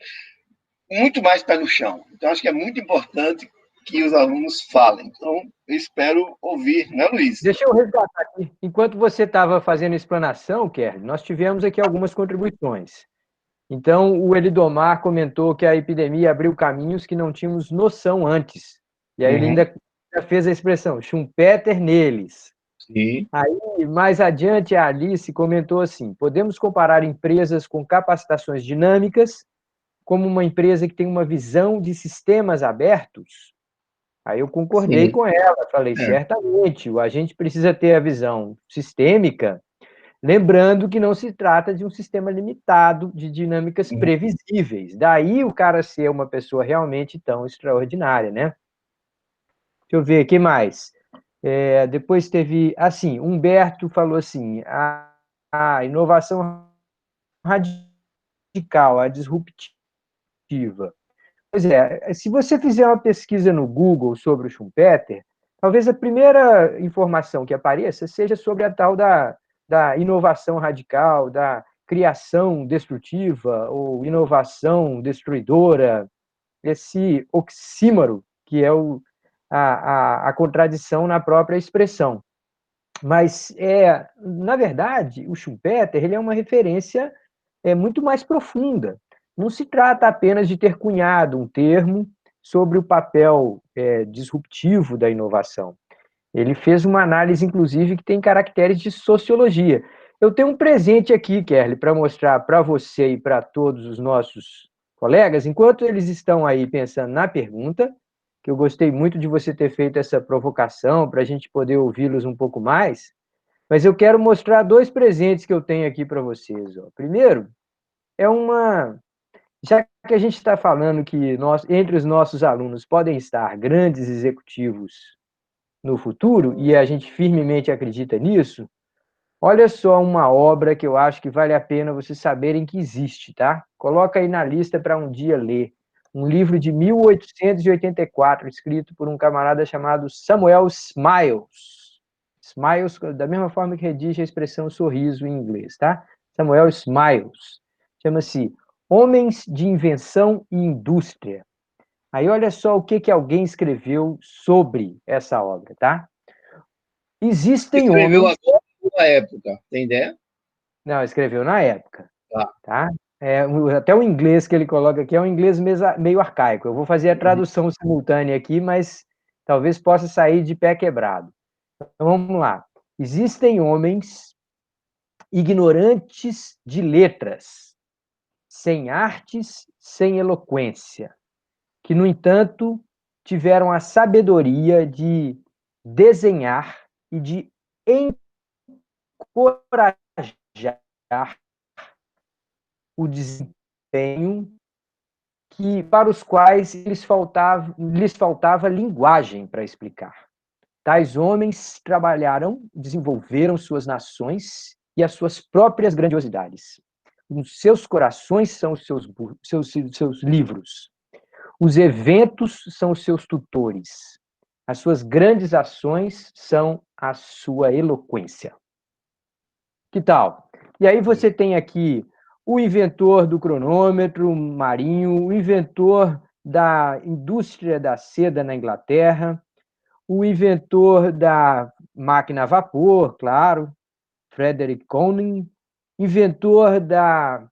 S2: muito mais pé no chão. Então, acho que é muito importante que os alunos falem. Então, eu espero ouvir, né, Luiz?
S1: Deixa eu resgatar aqui. Enquanto você estava fazendo a explanação, Kerry, nós tivemos aqui algumas contribuições. Então, o Elidomar comentou que a epidemia abriu caminhos que não tínhamos noção antes. E aí ele ainda fez a expressão, Schumpeter neles.
S2: Sim.
S1: Aí, mais adiante, a Alice comentou assim, podemos comparar empresas com capacitações dinâmicas como uma empresa que tem uma visão de sistemas abertos? Aí eu concordei com ela, falei, certamente, a gente precisa ter a visão sistêmica, lembrando que não se trata de um sistema limitado de dinâmicas previsíveis. Daí o cara ser uma pessoa realmente tão extraordinária, né? Deixa eu ver, o que mais? Depois teve, assim, Humberto falou assim, a inovação radical, a disruptiva. Pois é, se você fizer uma pesquisa no Google sobre o Schumpeter, talvez a primeira informação que apareça seja sobre a tal da inovação radical, da criação destrutiva ou inovação destruidora, esse oxímoro que é a contradição na própria expressão. Mas, na verdade, o Schumpeter ele é uma referência muito mais profunda. Não se trata apenas de ter cunhado um termo sobre o papel disruptivo da inovação. Ele fez uma análise, inclusive, que tem caracteres de sociologia. Eu tenho um presente aqui, Kerly, para mostrar para você e para todos os nossos colegas, enquanto eles estão aí pensando na pergunta, que eu gostei muito de você ter feito essa provocação para a gente poder ouvi-los um pouco mais, mas eu quero mostrar 2 presentes que eu tenho aqui para vocês. Ó. Primeiro, é uma... Já que a gente está falando que entre os nossos alunos podem estar grandes executivos no futuro, e a gente firmemente acredita nisso, olha só uma obra que eu acho que vale a pena vocês saberem que existe, tá? Coloca aí na lista para um dia ler. Um livro de 1884, escrito por um camarada chamado Samuel Smiles. Smiles, da mesma forma que redige a expressão sorriso em inglês, tá? Samuel Smiles. Chama-se Homens de Invenção e Indústria. Aí olha só o que alguém escreveu sobre essa obra, tá? Existem
S2: Escreveu
S1: homens...
S2: agora ou na época? Tem ideia?
S1: Não, escreveu na época,
S2: Tá.
S1: tá? Até o inglês que ele coloca aqui é um inglês meio arcaico. Eu vou fazer a tradução simultânea aqui, mas talvez possa sair de pé quebrado. Então, vamos lá. Existem homens ignorantes de letras, sem artes, sem eloquência, que, no entanto, tiveram a sabedoria de desenhar e de encorajar o desempenho para os quais lhes faltava linguagem para explicar. Tais homens trabalharam, desenvolveram suas nações e as suas próprias grandiosidades. Os seus corações são os seus livros. Os eventos são os seus tutores. As suas grandes ações são a sua eloquência. Que tal? E aí você tem aqui o inventor do cronômetro marinho, o inventor da indústria da seda na Inglaterra, o inventor da máquina a vapor, claro, Frederick Coning, inventor da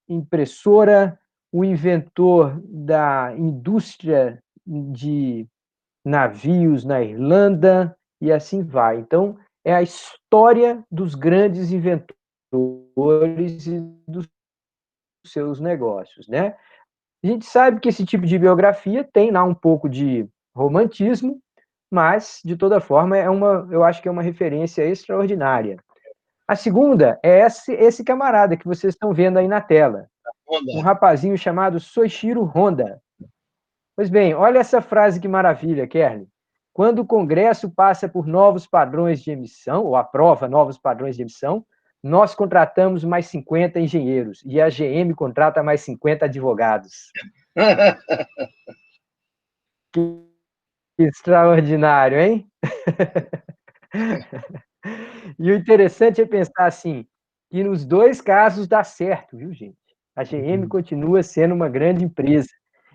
S1: impressora, o inventor da indústria de navios na Irlanda, e assim vai. Então, é a história dos grandes inventores e dos seus negócios, né? A gente sabe que esse tipo de biografia tem lá um pouco de romantismo, mas, de toda forma, eu acho que é uma referência extraordinária. A segunda é esse camarada que vocês estão vendo aí na tela, um rapazinho chamado Soichiro Honda. Pois bem, olha essa frase que maravilha, Kerly. Quando o Congresso passa por novos padrões de emissão, ou aprova novos padrões de emissão, nós contratamos mais 50 engenheiros e a GM contrata mais 50 advogados. Que extraordinário, hein? E o interessante é pensar assim, que nos 2 casos dá certo, viu, gente? A GM continua sendo uma grande empresa,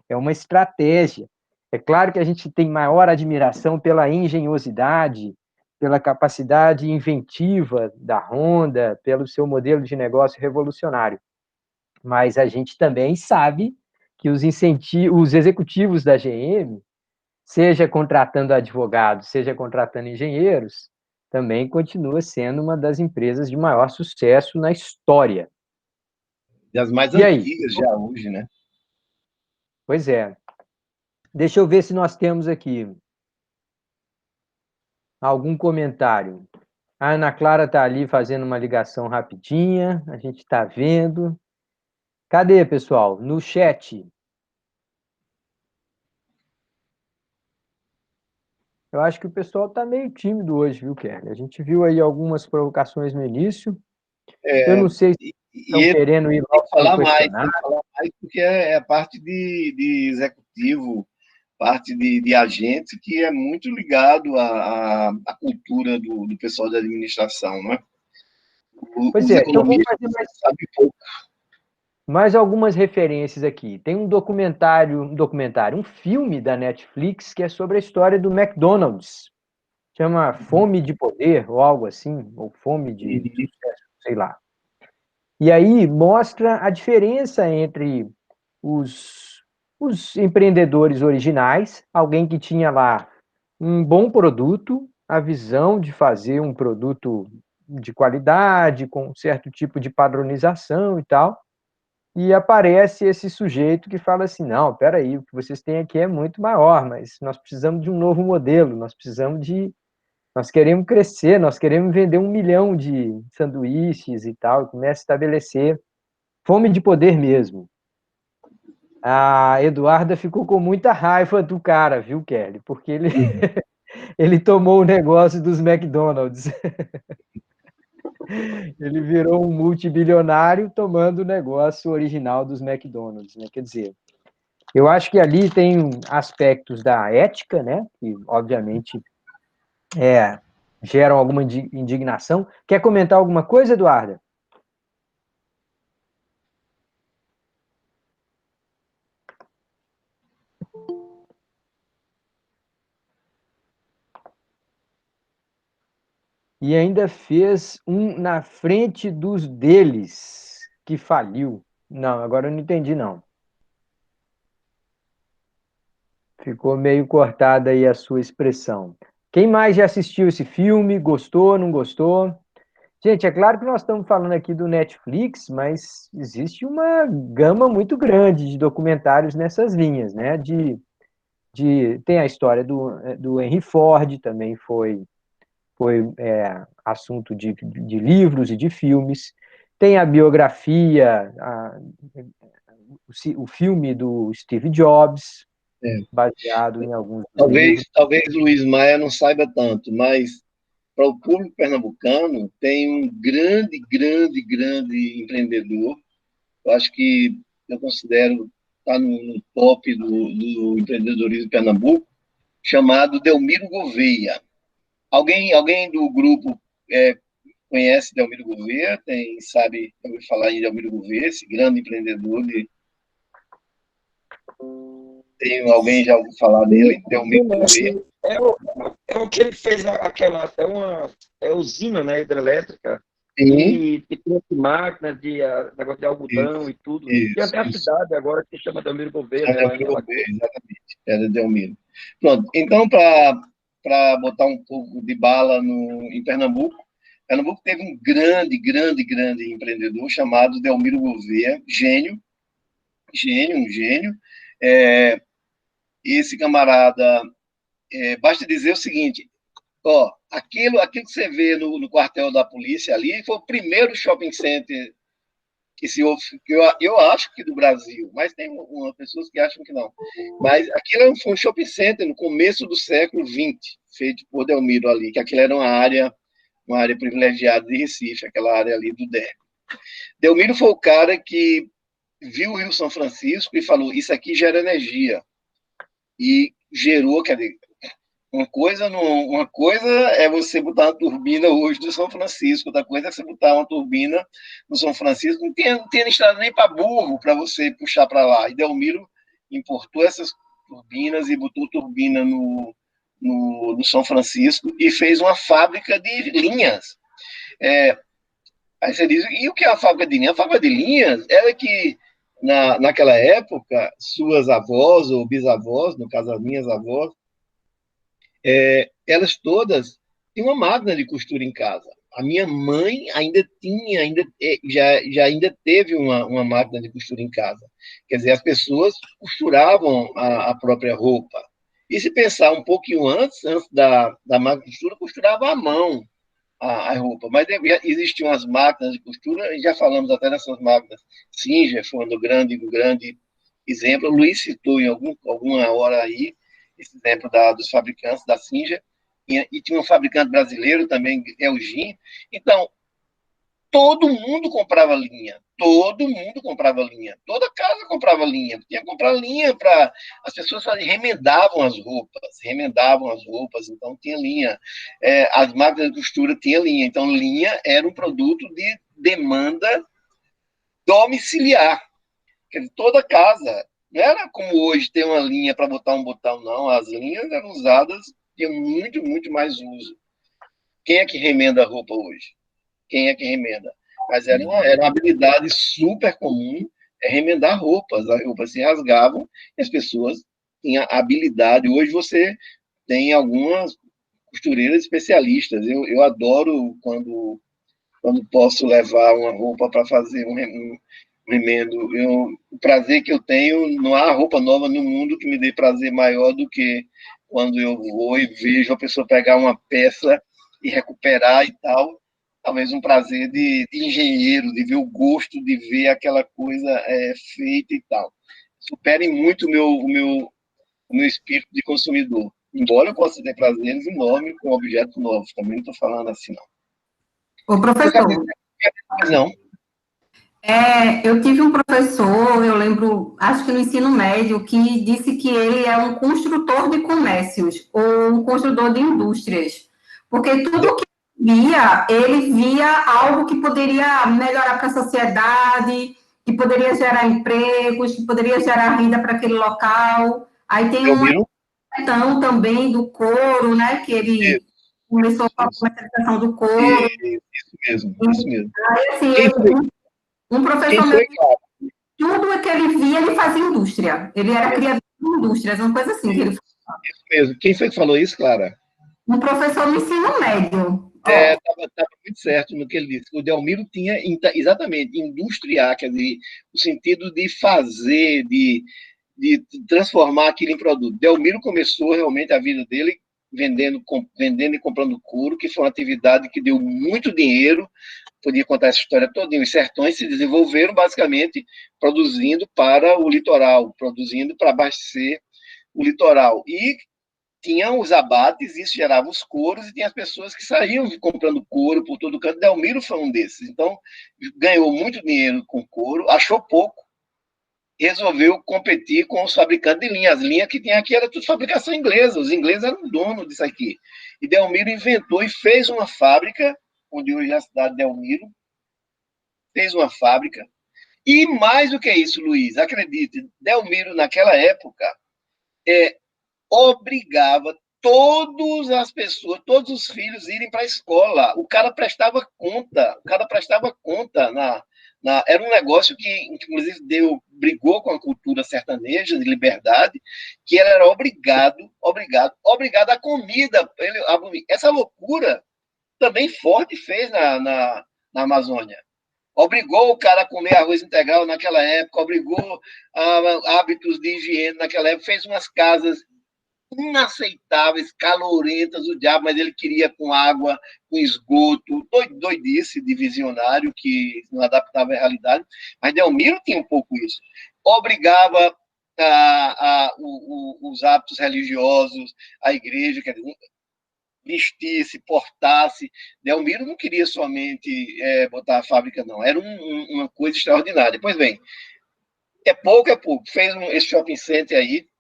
S1: é uma estratégia. É claro que a gente tem maior admiração pela engenhosidade, pela capacidade inventiva da Honda, pelo seu modelo de negócio revolucionário. Mas a gente também sabe que os executivos da GM, seja contratando advogados, seja contratando engenheiros, também continua sendo uma das empresas de maior sucesso na história.
S2: Das mais
S1: E aí?
S2: antigas já hoje, né?
S1: Pois é. Deixa eu ver se nós temos aqui algum comentário. A Ana Clara está ali fazendo uma ligação rapidinha, a gente está vendo. Cadê, pessoal? No chat. Eu acho que o pessoal está meio tímido hoje, viu, Kelly? A gente viu aí algumas provocações no início. Eu não sei se estão querendo ir logo para o questionário.
S2: Tem que falar mais, porque é a parte de executivo, parte de agente, que é muito ligado à cultura do pessoal da administração, não é?
S1: Pois
S2: Os
S1: é, então vamos
S2: economistas
S1: fazer
S2: sabem pouco.
S1: mais algumas referências aqui. Tem um documentário, um filme da Netflix que é sobre a história do McDonald's. Chama Fome de Poder, ou algo assim, ou Fome de Sucesso, sei lá. E aí mostra a diferença entre os empreendedores originais, alguém que tinha lá um bom produto, a visão de fazer um produto de qualidade, com um certo tipo de padronização e tal, e aparece esse sujeito que fala assim, não, peraí, o que vocês têm aqui é muito maior, mas nós precisamos de um novo modelo, nós queremos crescer, nós queremos vender 1 milhão de sanduíches e tal, começa a estabelecer fome de poder mesmo. A Eduarda ficou com muita raiva do cara, viu, Kelly? Porque ele tomou o negócio dos McDonald's. Ele virou um multibilionário tomando o negócio original dos McDonald's, né? Quer dizer, eu acho que ali tem aspectos da ética, né? Que, obviamente, geram alguma indignação. Quer comentar alguma coisa, Eduarda? E ainda fez um na frente dos deles, que faliu. Não, agora eu não entendi, não. Ficou meio cortada aí a sua expressão. Quem mais já assistiu esse filme? Gostou, não gostou? Gente, é claro que nós estamos falando aqui do Netflix, mas existe uma gama muito grande de documentários nessas linhas, né? Tem a história do Henry Ford, também foi assunto de livros e de filmes. Tem a biografia, o filme do Steve Jobs,
S2: É.
S1: baseado em alguns dos livros.
S2: Talvez Luiz Maia não saiba tanto, mas para o público pernambucano tem um grande empreendedor. Eu acho que eu considero está no top do empreendedorismo de Pernambuco, chamado Delmiro Gouveia. Alguém do grupo conhece Delmiro Gouveia? Sabe ouviu falar em Delmiro Gouveia, esse grande empreendedor tem alguém já ouviu falar dele, Delmiro Gouveia?
S3: É o que ele fez aquela, usina, né, hidrelétrica,
S2: Sim,
S3: que trouxe máquinas negócio de algodão
S2: isso,
S3: e tudo. Tem
S2: isso,
S3: até a
S2: isso.
S3: cidade agora que se chama Delmiro Gouveia,
S2: É
S3: né, lá em
S2: Delmiro
S3: Alagoas.
S2: Gouveia, exatamente. Era Delmiro. Pronto, então, para botar um pouco de bala em Pernambuco, Pernambuco teve um grande empreendedor chamado Delmiro Gouveia, um gênio. É, esse camarada, basta dizer o seguinte, ó, aquilo que você vê no quartel da polícia ali foi o primeiro shopping center que eu acho que do Brasil, mas tem pessoas que acham que não. Mas aquilo foi um shopping center no começo do século XX, feito por Delmiro ali, que aquilo era uma área privilegiada de Recife, aquela área ali do DER. Delmiro foi o cara que viu o Rio São Francisco e falou: isso aqui gera energia. E gerou, quer dizer, uma coisa é você botar uma turbina hoje do São Francisco, outra coisa é você botar uma turbina no São Francisco. Não tinha estrada nem para burro para você puxar para lá. E Delmiro importou essas turbinas e botou turbina no São Francisco e fez uma fábrica de linhas. Aí você diz, e o que é a fábrica de linhas? A fábrica de linhas era que, naquela época, suas avós ou bisavós, no caso as minhas avós, elas todas tinham uma máquina de costura em casa. A minha mãe ainda teve uma máquina de costura em casa. Quer dizer, as pessoas costuravam a própria roupa. E se pensar um pouquinho antes da máquina de costura, costurava à mão a roupa. Mas existiam as máquinas de costura, e já falamos até nessas máquinas. Singer foi um grande exemplo. O Luiz citou em alguma hora aí esse exemplo dos fabricantes da Singer, e tinha um fabricante brasileiro também, Elgin. Então, todo mundo comprava linha, toda casa comprava linha, tinha que comprar linha para as pessoas remendavam as roupas, então tinha linha. As máquinas de costura tinham linha, então linha era um produto de demanda domiciliar. Quer dizer, toda casa. Não era como hoje ter uma linha para botar um botão, não. As linhas eram usadas, tinham muito mais uso. Quem é que remenda a roupa hoje? Quem é que remenda? Mas era uma habilidade super comum remendar roupas. As roupas se rasgavam e as pessoas tinham habilidade. Hoje você tem algumas costureiras especialistas. Eu adoro quando posso levar uma roupa para fazer remendo. O prazer que eu tenho, não há roupa nova no mundo que me dê prazer maior do que quando eu vou e vejo a pessoa pegar uma peça e recuperar e tal. Talvez um prazer de engenheiro, de ver o gosto, de ver aquela coisa feita e tal. Superem muito o meu espírito de consumidor. Embora eu possa ter prazeres enormes com objetos novos, também não estou falando assim, não.
S4: Ô, professor,
S2: Não.
S4: eu tive um professor, eu lembro, acho que no ensino médio, que disse que ele é um construtor de comércios, ou um construtor de indústrias, porque tudo que ele via algo que poderia melhorar para a sociedade, que poderia gerar empregos, que poderia gerar renda para aquele local. Aí tem uma questão também do couro, né, que ele começou com a comercialização do couro.
S2: Isso mesmo.
S4: Aí, assim, um professor meu, tudo que ele via, ele fazia indústria. Ele era criador de indústrias, uma coisa assim que ele falava.
S2: Isso mesmo. Quem foi que falou isso, Clara?
S4: Um professor no ensino médio.
S2: Estava muito certo no que ele disse. O Delmiro tinha exatamente industriar, quer dizer, o sentido de fazer, de transformar aquilo em produto. Delmiro começou realmente a vida dele vendendo e comprando couro, que foi uma atividade que deu muito dinheiro. Podia contar essa história todinha. Os sertões se desenvolveram basicamente produzindo para o litoral, produzindo para abastecer o litoral. E tinham os abates, isso gerava os couros, e tinha as pessoas que saíam comprando couro por todo canto. Delmiro foi um desses. Então, ganhou muito dinheiro com couro, achou pouco, resolveu competir com os fabricantes de linha. As linhas que tinha aqui era tudo fabricação inglesa, os ingleses eram donos disso aqui. E Delmiro inventou e fez uma fábrica, onde hoje é a cidade de Delmiro, fez uma fábrica. E mais do que isso, Luiz, acredite, Delmiro, naquela época, obrigava todas as pessoas, todos os filhos irem para a escola. O cara prestava conta, era um negócio que, inclusive, brigou com a cultura sertaneja de liberdade, que ele era obrigado à comida. Essa loucura também Ford fez na Amazônia. Obrigou o cara a comer arroz integral naquela época, obrigou a hábitos de higiene naquela época, fez umas casas inaceitáveis, calorentas, o diabo, mas ele queria com água, com esgoto, doidice de visionário que não adaptava à realidade. Mas Delmiro tinha um pouco isso. Obrigava os hábitos religiosos, a igreja, quer dizer, vestir-se, portar-se. Delmiro não queria somente botar a fábrica, não. Era uma coisa extraordinária. Pois bem, é pouco. Fez esse shopping center aí.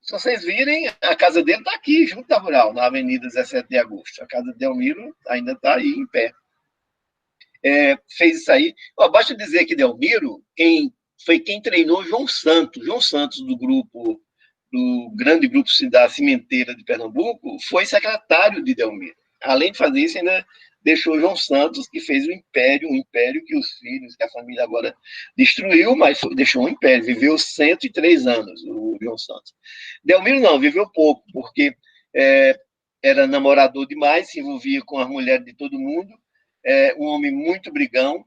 S2: Se vocês virem, a casa dele está aqui, junto da Rural, na Avenida 17 de Agosto. A casa de Delmiro ainda está aí, em pé. Fez isso aí. Basta dizer que Delmiro foi quem treinou João Santos. João Santos, do grande grupo da Cimenteira de Pernambuco, foi secretário de Delmiro. Além de fazer isso, ainda deixou João Santos, que fez um império que os filhos, que a família agora destruiu, mas deixou um império, viveu 103 anos, o João Santos. Delmiro não, viveu pouco, porque era namorador demais, se envolvia com as mulheres de todo mundo, um homem muito brigão.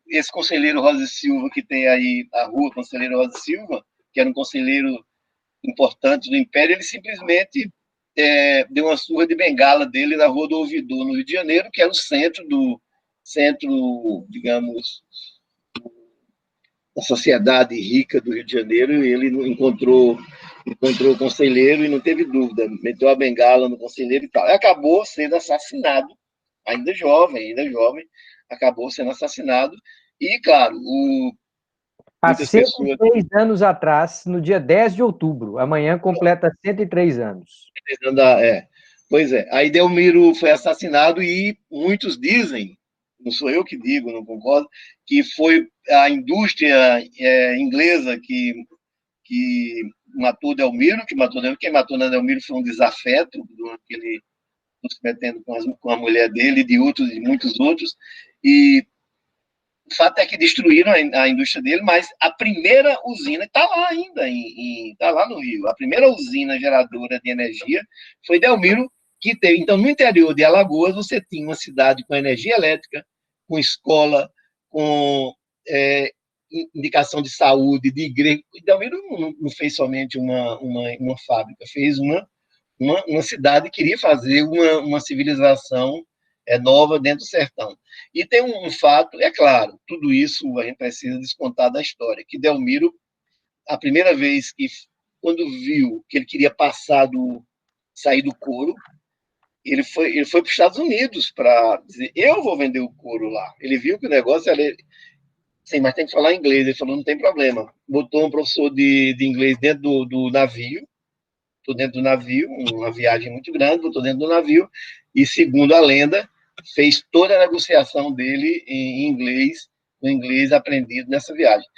S2: Esse conselheiro Rosa Silva, que tem aí a rua Conselheiro Rosa Silva, que era um conselheiro importante do Império, ele simplesmente deu uma surra de bengala dele na Rua do Ouvidor, no Rio de Janeiro, que era o centro, digamos, da sociedade rica do Rio de Janeiro, e ele encontrou o conselheiro e não teve dúvida, meteu a bengala no conselheiro e tal. E acabou sendo assassinado, ainda jovem, acabou sendo assassinado, e, claro,
S1: há 103 anos atrás, no dia 10 de outubro, amanhã completa 103 anos.
S2: Pois é, aí Delmiro foi assassinado e muitos dizem, não sou eu que digo, não concordo, que foi a indústria inglesa que matou Delmiro, quem matou Delmiro foi um desafeto, aquele se metendo com a mulher dele e de muitos outros, e o fato é que destruíram a indústria dele, mas a primeira usina está lá ainda, está lá no Rio. A primeira usina geradora de energia foi Delmiro, que teve. Então, no interior de Alagoas, você tinha uma cidade com energia elétrica, com escola, com indicação de saúde, de igreja. E Delmiro não fez somente uma fábrica, fez uma cidade, queria fazer uma civilização nova dentro do sertão. E tem um fato, é claro, tudo isso a gente precisa descontar da história, que Delmiro, a primeira vez quando viu que ele queria sair do couro, ele foi para os Estados Unidos para dizer, eu vou vender o couro lá. Ele viu que o negócio era... Sim, mas tem que falar inglês. Ele falou, não tem problema. Botou um professor de inglês dentro do navio, estou dentro do navio, uma viagem muito grande, estou dentro do navio, e, segundo a lenda, fez toda a negociação dele em inglês, o inglês aprendido nessa viagem.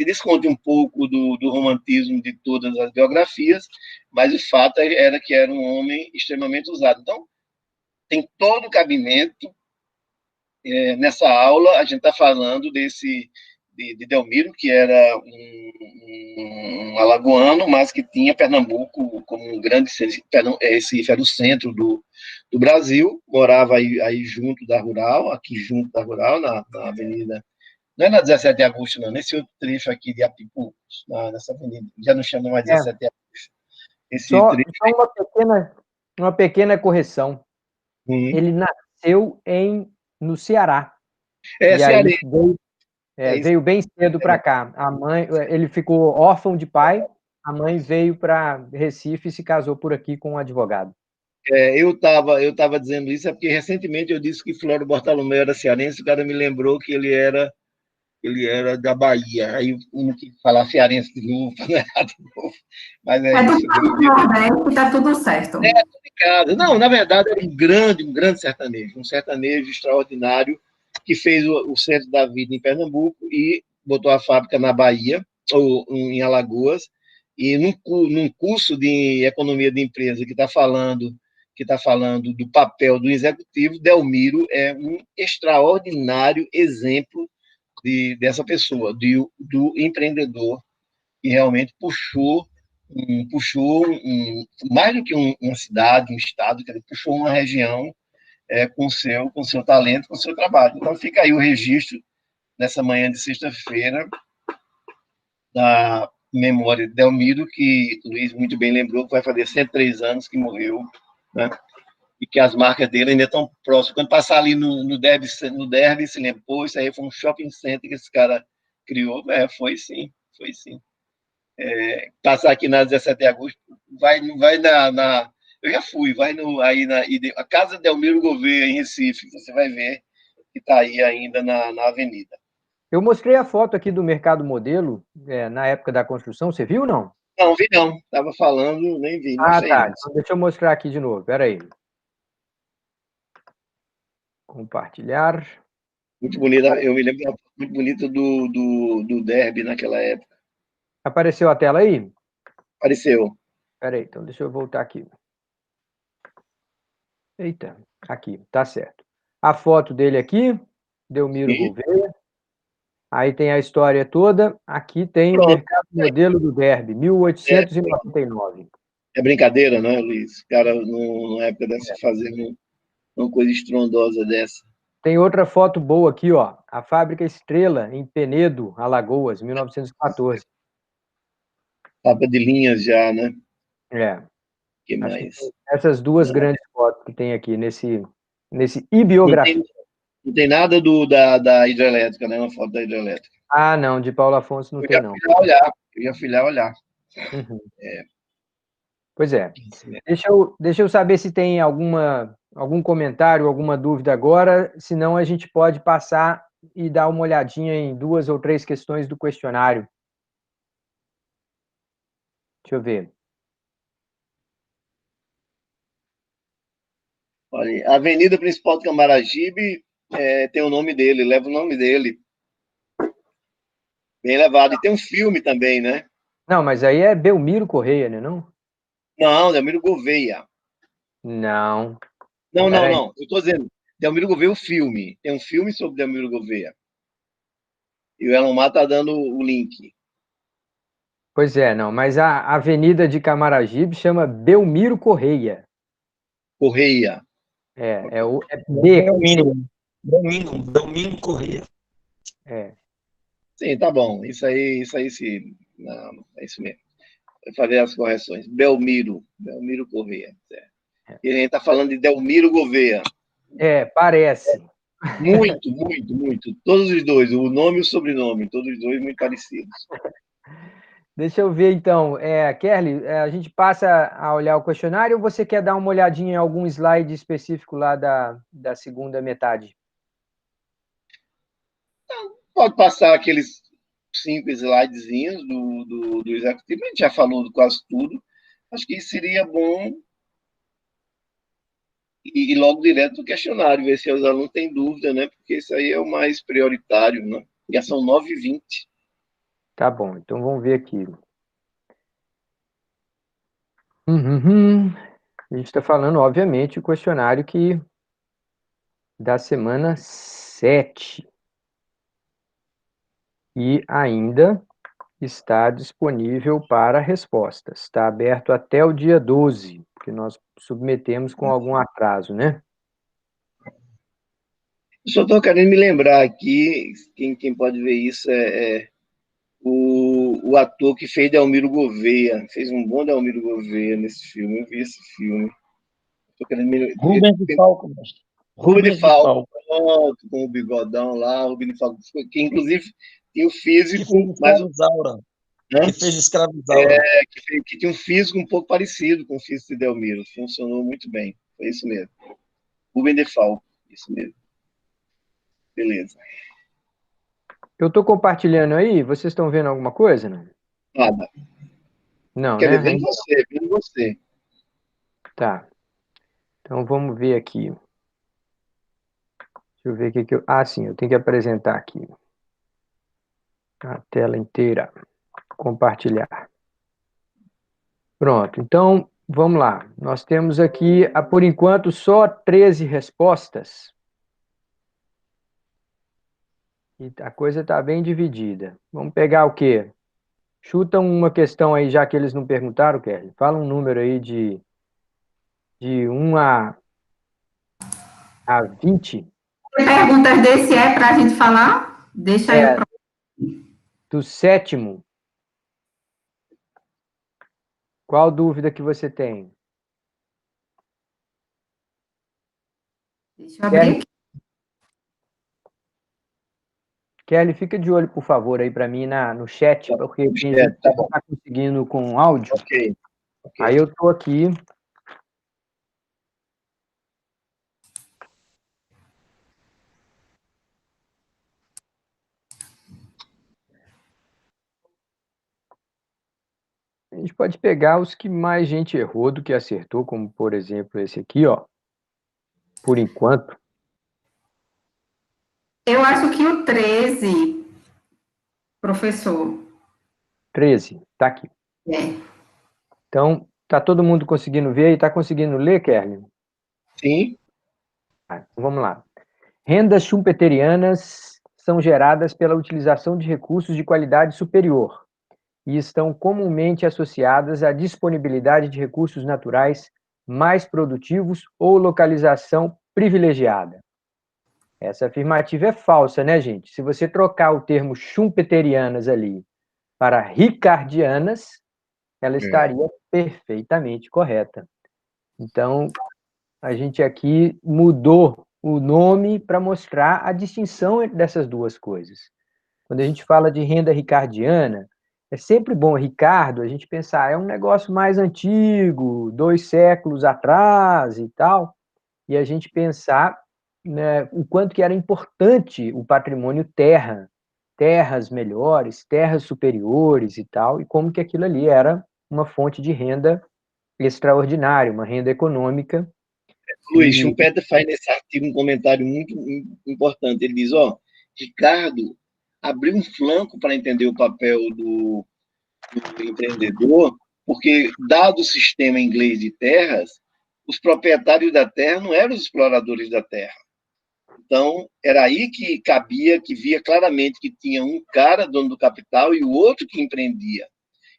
S2: Desconte um pouco do romantismo de todas as biografias, mas o fato era que era um homem extremamente usado. Então, tem todo o cabimento. Nessa aula, a gente está falando de Delmiro, que era um alagoano, mas que tinha Pernambuco como um grande... Esse era o centro do Brasil, morava aí junto da Rural, na avenida... Não é na 17 de agosto, não, nesse outro trecho aqui de Apipucos, nessa avenida, já não chama mais 17 de agosto.
S1: Só uma pequena correção. Ele nasceu no Ceará. E aí veio bem cedo para cá. A mãe, ele ficou órfão de pai, a mãe veio para Recife e se casou por aqui com um advogado.
S2: Eu estava dizendo isso, porque recentemente eu disse que Flório Bartolomeu era cearense, o cara me lembrou que ele era da Bahia. Aí não quis falar cearense de novo, mas
S4: isso. Está tudo certo.
S2: Complicado. Não, na verdade, era um grande sertanejo, um sertanejo extraordinário, que fez o centro da vida em Pernambuco e botou a fábrica na Bahia, ou em Alagoas, e num curso de economia de empresa que está falando do papel do executivo, Delmiro é um extraordinário exemplo dessa pessoa, do empreendedor, que realmente puxou mais do que uma cidade, um estado, que ele puxou uma região com seu talento, com seu trabalho. Então, fica aí o registro, nessa manhã de sexta-feira, da memória de Delmiro, que o Luiz muito bem lembrou, que vai fazer 103 anos que morreu, né? E que as marcas dele ainda estão próximas. Quando passar ali no Derby, se lembra, pô, isso aí foi um shopping center que esse cara criou. Foi sim. Passar aqui na 17 de agosto, vai na eu já fui, vai a Casa Delmiro Gouveia, em Recife, você vai ver que está aí ainda na avenida.
S1: Eu mostrei a foto aqui do Mercado Modelo, na época da construção, você viu ou não?
S2: Não, vi não, estava falando, nem vi. Não sei.
S1: Tá, então deixa eu mostrar aqui de novo, peraí. Compartilhar.
S2: Muito bonita, eu me lembro muito bonita do Derby naquela época.
S1: Apareceu a tela aí?
S2: Apareceu.
S1: Peraí, então deixa eu voltar aqui. Eita, aqui, tá certo. A foto dele aqui, Delmiro Gouveia. Aí tem a história toda. Aqui tem o Mercado Modelo do Derby, 1899.
S2: É brincadeira, não é, Luiz? O cara, numa época dessa, fazer uma coisa estrondosa dessa.
S1: Tem outra foto boa aqui, ó. A Fábrica Estrela, em Penedo, Alagoas, 1914.
S2: Tapa de linhas já, né? Que mais?
S1: Essas duas grandes fotos que tem aqui nesse e-biografia.
S2: Não tem nada da hidrelétrica, né? Uma foto da hidrelétrica.
S1: Ah, não, de Paulo Afonso não tem, não.
S2: Eu já fui lá olhar.
S1: Uhum. Pois é. Deixa eu saber se tem algum comentário, alguma dúvida agora, senão a gente pode passar e dar uma olhadinha em 2 ou 3 questões do questionário. Deixa eu ver.
S2: Olha, a avenida principal do Camaragibe tem o nome dele, leva o nome dele. Bem levado. E tem um filme também, né?
S1: Não, mas aí é Belmiro Correia, né, não?
S2: Não, Delmiro Gouveia.
S1: Não.
S2: Não. Eu estou dizendo, Delmiro Gouveia, o filme. Tem um filme sobre Delmiro Gouveia. E o Elon Mar está dando o link.
S1: Pois é, não, mas a avenida de Camaragibe chama Belmiro Correia.
S2: Correia.
S3: Belmiro Correia.
S2: Sim, tá bom. Isso aí sim. Não, é isso mesmo. Vou fazer as correções. Belmiro Corrêa. Certo. E a gente está falando de Delmiro Gouveia.
S1: Parece.
S2: Muito, muito, muito. Todos os dois, o nome e o sobrenome, todos os dois muito parecidos.
S1: Deixa eu ver, então. Kelly, a gente passa a olhar o questionário ou você quer dar uma olhadinha em algum slide específico lá da segunda metade?
S2: Pode passar aqueles 5 slidezinhos do executivo, a gente já falou de quase tudo. Acho que seria bom ir logo direto no questionário, ver se os alunos têm dúvida, né? Porque isso aí é o mais prioritário, né? Já são 9h20.
S1: Tá bom, então vamos ver aqui. Uhum. A gente está falando, obviamente, o questionário da semana 7. E ainda está disponível para respostas. Está aberto até o dia 12, que nós submetemos com algum atraso, né?
S2: Só estou querendo me lembrar aqui, quem pode ver isso é o ator que fez Delmiro Gouveia. Fez um bom Delmiro Gouveia nesse filme. Eu vi esse filme. Estou querendo me...
S3: Rubens de Falco, mestre.
S2: Rubens de Falco, pronto, com o bigodão lá, Rubens de Falco, que inclusive tinha o físico,
S3: que fez
S2: mas
S3: Escravizaura.
S2: né?
S3: Que fez Escravizaura.
S2: Que tinha um físico um pouco parecido com o físico de Delmiro. Funcionou muito bem. Foi isso mesmo. Rubens de Falco, isso mesmo. Beleza.
S1: Eu estou compartilhando aí, vocês estão vendo alguma coisa, não?
S2: Nada.
S1: Não,
S2: Quer
S1: né?
S2: ver? Vendo você.
S1: Tá. Então vamos ver aqui. Deixa eu ver o que eu... Ah, sim, eu tenho que apresentar aqui. A tela inteira. Compartilhar. Pronto, então vamos lá. Nós temos aqui, por enquanto, só 13 respostas. E a coisa está bem dividida. Vamos pegar o quê? Chuta uma questão aí, já que eles não perguntaram, Kelly. Fala um número aí de 1 a 20.
S4: Tem perguntas desse para a gente falar? Deixa aí o
S1: Do 7º. Qual dúvida que você tem?
S4: Deixa eu abrir aqui.
S1: Kelly, fica de olho, por favor, aí para mim no chat, porque tem gente que não está conseguindo com áudio.
S2: Ok.
S1: Aí eu estou aqui. A gente pode pegar os que mais gente errou do que acertou, como, por exemplo, esse aqui, ó. Por enquanto.
S4: Eu acho que o 13, professor.
S1: 13, tá aqui. Então, tá todo mundo conseguindo ver e tá conseguindo ler, Kelly?
S2: Sim.
S1: Então vamos lá. Rendas schumpeterianas são geradas pela utilização de recursos de qualidade superior e estão comumente associadas à disponibilidade de recursos naturais mais produtivos ou localização privilegiada. Essa afirmativa é falsa, né, gente? Se você trocar o termo schumpeterianas ali para ricardianas, ela estaria perfeitamente correta. Então, a gente aqui mudou o nome para mostrar a distinção dessas duas coisas. Quando a gente fala de renda ricardiana, é sempre bom, Ricardo, a gente pensar, é um negócio mais antigo, 2 séculos atrás e tal, e a gente pensar, né, o quanto que era importante o patrimônio terra, terras melhores, terras superiores e tal, e como que aquilo ali era uma fonte de renda extraordinária, uma renda econômica.
S2: Luiz, Schumpeter faz nesse artigo um comentário muito importante. Ele diz, Ricardo abriu um flanco para entender o papel do empreendedor, porque, dado o sistema inglês de terras, os proprietários da terra não eram os exploradores da terra. Então, era aí que cabia, que via claramente que tinha um cara, dono do capital, e o outro que empreendia.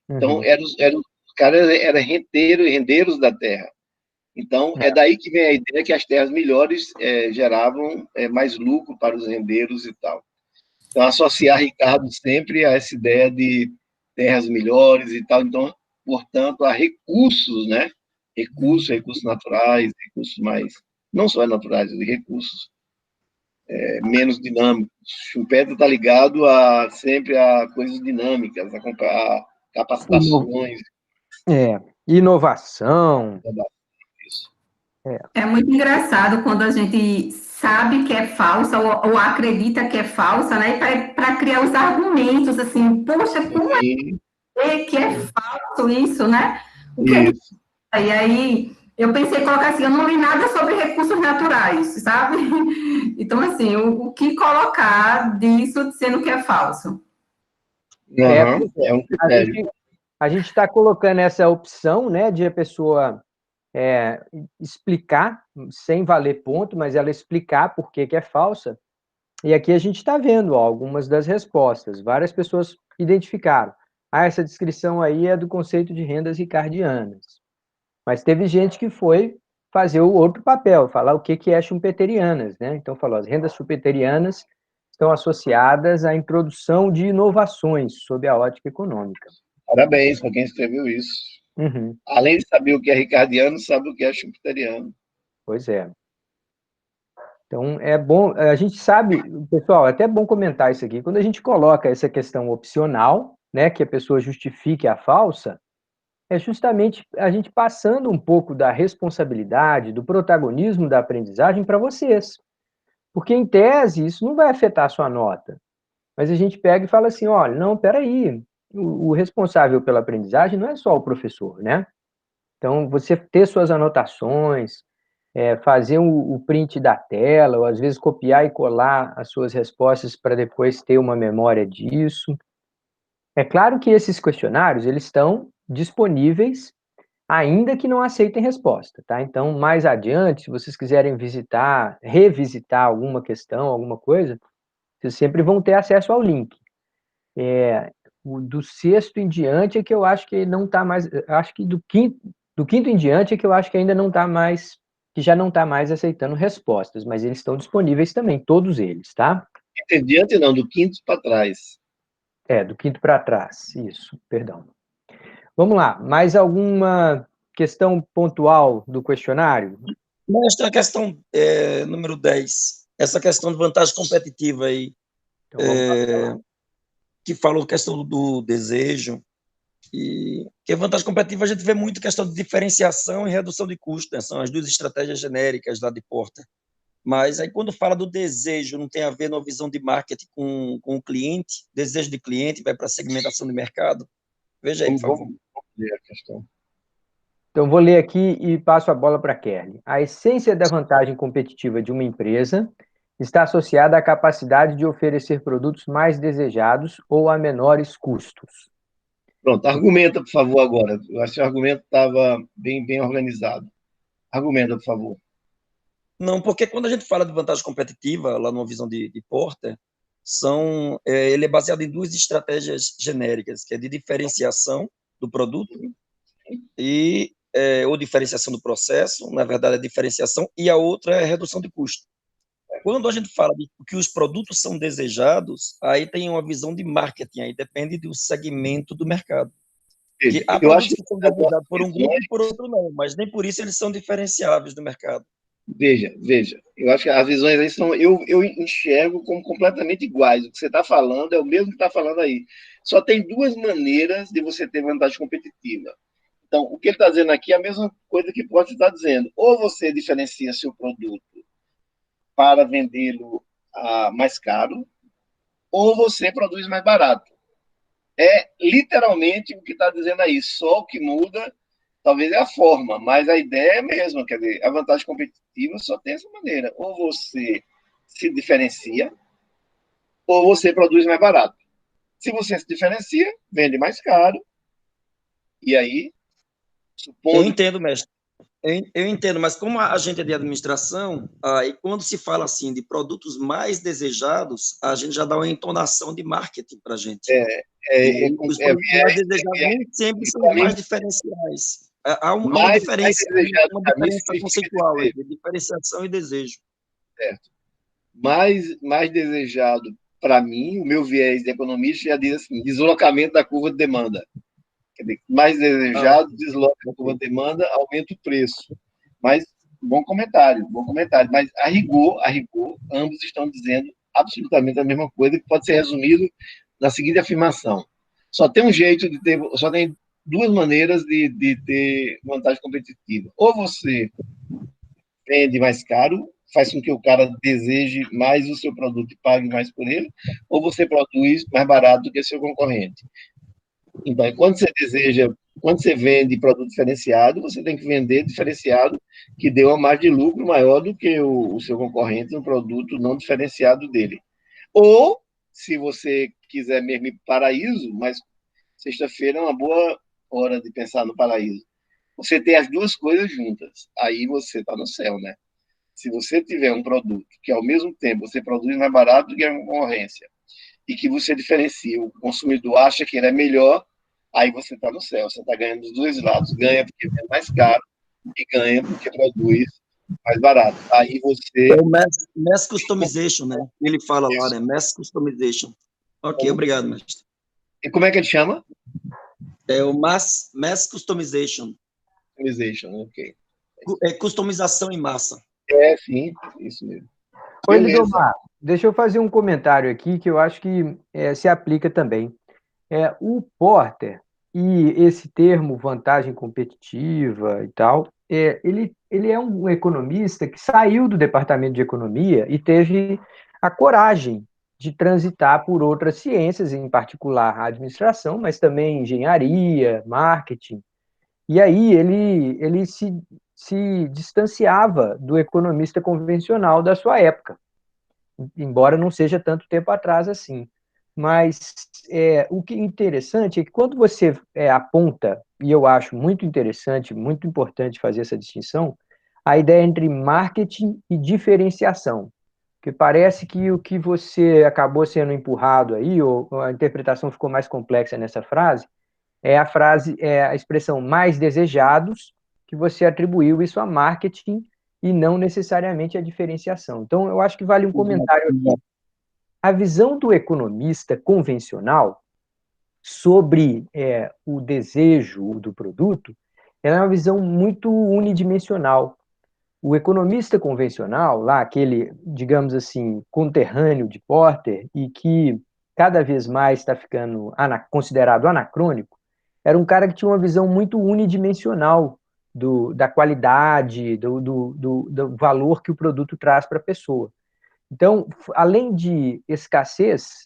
S2: Então, os caras eram rendeiros da terra. Então, é daí que vem a ideia que as terras melhores geravam mais lucro para os rendeiros e tal. Então, associar Ricardo sempre a essa ideia de terras melhores e tal. Então, portanto, a recursos, né? Recursos naturais, recursos mais, não só naturais, recursos menos dinâmicos. Schumpeter está ligado sempre a coisas dinâmicas, a capacitações.
S1: Inovação.
S2: Isso.
S4: É muito engraçado quando a gente sabe que é falsa ou acredita que é falsa, né? Para criar os argumentos, assim, poxa, como é que é falso isso, né? O que é que...
S2: Isso.
S4: E aí eu pensei em colocar assim, eu não li nada sobre recursos naturais, sabe? Então, assim, o que colocar disso sendo que é falso?
S2: É um critério.
S1: A gente está colocando essa opção, né, de a pessoa explicar, sem valer ponto, mas ela explicar por que é falsa. E aqui a gente está vendo algumas das respostas. Várias pessoas identificaram. Essa descrição aí é do conceito de rendas ricardianas. Mas teve gente que foi fazer o outro papel, falar o que é schumpeterianas, né? Então falou, as rendas schumpeterianas estão associadas à introdução de inovações sob a ótica econômica.
S2: Parabéns para quem escreveu isso.
S1: Uhum.
S2: Além de saber o que é ricardiano, sabe o que é schumpeteriano.
S1: Pois é. Então, é bom, a gente sabe, pessoal, é até bom comentar isso aqui, quando a gente coloca essa questão opcional, né, que a pessoa justifique a falsa, é justamente a gente passando um pouco da responsabilidade, do protagonismo da aprendizagem para vocês. Porque, em tese, isso não vai afetar a sua nota. Mas a gente pega e fala assim, olha, não, peraí, o responsável pela aprendizagem não é só o professor, né? Então, você ter suas anotações, fazer o print da tela, ou às vezes copiar e colar as suas respostas para depois ter uma memória disso. É claro que esses questionários, eles estão disponíveis, ainda que não aceitem resposta, tá? Então, mais adiante, se vocês quiserem revisitar alguma questão, alguma coisa, vocês sempre vão ter acesso ao link. Do sexto em diante é que eu acho que não está mais, acho que do quinto em diante é que eu acho que ainda não está mais, que já não está mais aceitando respostas, mas eles estão disponíveis também, todos eles, tá?
S2: Em diante não, do quinto para trás.
S1: Do quinto para trás, isso, perdão. Vamos lá, mais alguma questão pontual do questionário?
S3: Mas tem a questão número 10, essa questão de vantagem competitiva aí,
S1: Então,
S3: que falou questão do desejo, e que a vantagem competitiva a gente vê muito questão de diferenciação e redução de custo, né? São as duas estratégias genéricas lá de Porter. Mas aí quando fala do desejo, não tem a ver numa visão de marketing com o cliente, desejo de cliente, vai para a segmentação de mercado. Veja aí, por favor.
S2: Vamos ver a questão.
S1: Então, vou ler aqui e passo a bola para a Kerly. A essência da vantagem competitiva de uma empresa está associada à capacidade de oferecer produtos mais desejados ou a menores custos.
S2: Pronto, argumenta, por favor, agora. Eu acho que o argumento estava bem organizado. Argumenta, por favor.
S3: Não, porque quando a gente fala de vantagem competitiva, lá numa visão de Porter, ele é baseado em duas estratégias genéricas, que é de diferenciação do produto ou diferenciação do processo, na verdade é diferenciação, e a outra é redução de custo. Quando a gente fala de que os produtos são desejados, aí tem uma visão de marketing, aí depende do segmento do mercado. Que há produtos que são desejados por um grupo e por outro não, mas nem por isso eles são diferenciáveis do mercado.
S2: Veja, eu acho que as visões aí são, eu enxergo como completamente iguais. O que você está falando é o mesmo que está falando aí. Só tem duas maneiras de você ter vantagem competitiva. Então, o que ele está dizendo aqui é a mesma coisa que Porter está dizendo. Ou você diferencia seu produto para vendê-lo mais caro, ou você produz mais barato. É literalmente o que está dizendo aí. Só o que muda talvez é a forma, mas a ideia é a mesma. Quer dizer, a vantagem competitiva só tem essa maneira. Ou você se diferencia, ou você produz mais barato. Se você se diferencia, vende mais caro. E aí,
S3: supondo... Eu entendo, mestre. Eu entendo, mas como a gente é de administração, aí quando se fala assim de produtos mais desejados, a gente já dá uma entonação de marketing para a gente. Os produtos mais desejados nem sempre são os mais diferenciais. Há uma diferença conceitual entre diferenciação e desejo.
S2: Certo. Mais desejado para mim, o meu viés de economista já diz assim, deslocamento da curva de demanda. Quer dizer, mais desejado, desloca a curva de demanda, aumenta o preço. Mas, bom comentário. Mas, a rigor, ambos estão dizendo absolutamente a mesma coisa, que pode ser resumido na seguinte afirmação. Só tem duas maneiras de ter vantagem competitiva. Ou você vende mais caro, faz com que o cara deseje mais o seu produto e pague mais por ele, ou você produz mais barato do que seu concorrente. Então, quando você vende produto diferenciado, você tem que vender diferenciado que dê uma margem de lucro maior do que o seu concorrente no produto não diferenciado dele. Ou, se você quiser mesmo ir para o paraíso, mas sexta-feira é uma boa hora de pensar no paraíso. Você tem as duas coisas juntas, aí você está no céu, né? Se você tiver um produto que, ao mesmo tempo, você produz mais barato do que a concorrência e que você diferencia, o consumidor acha que ele é melhor, aí você está no céu, você está ganhando dos dois lados. Ganha porque é mais caro e ganha porque produz mais barato. Aí você...
S3: É o mass customization, né? Ele fala lá, né? Mass customization. Ok, obrigado, mestre.
S2: E como é que ele chama?
S3: É o mass customization.
S2: Customization, ok.
S3: É customização em massa.
S2: É, sim, isso mesmo.
S1: Oi, Lidomar, deixa eu fazer um comentário aqui que eu acho que se aplica também. O Porter e esse termo vantagem competitiva e tal, ele é um economista que saiu do departamento de economia e teve a coragem de transitar por outras ciências, em particular a administração, mas também engenharia, marketing. E aí ele se distanciava do economista convencional da sua época, embora não seja tanto tempo atrás assim. Mas o que é interessante é que quando você aponta, e eu acho muito interessante, muito importante fazer essa distinção, a ideia entre marketing e diferenciação, que parece que o que você acabou sendo empurrado aí, ou a interpretação ficou mais complexa nessa frase, é a expressão mais desejados, que você atribuiu isso a marketing e não necessariamente a diferenciação. Então, eu acho que vale um comentário aqui. A visão do economista convencional sobre o desejo do produto é uma visão muito unidimensional. O economista convencional, lá aquele, digamos assim, conterrâneo de Porter, e que cada vez mais está ficando considerado anacrônico, era um cara que tinha uma visão muito unidimensional da qualidade, do valor que o produto traz para a pessoa. Então, além de escassez,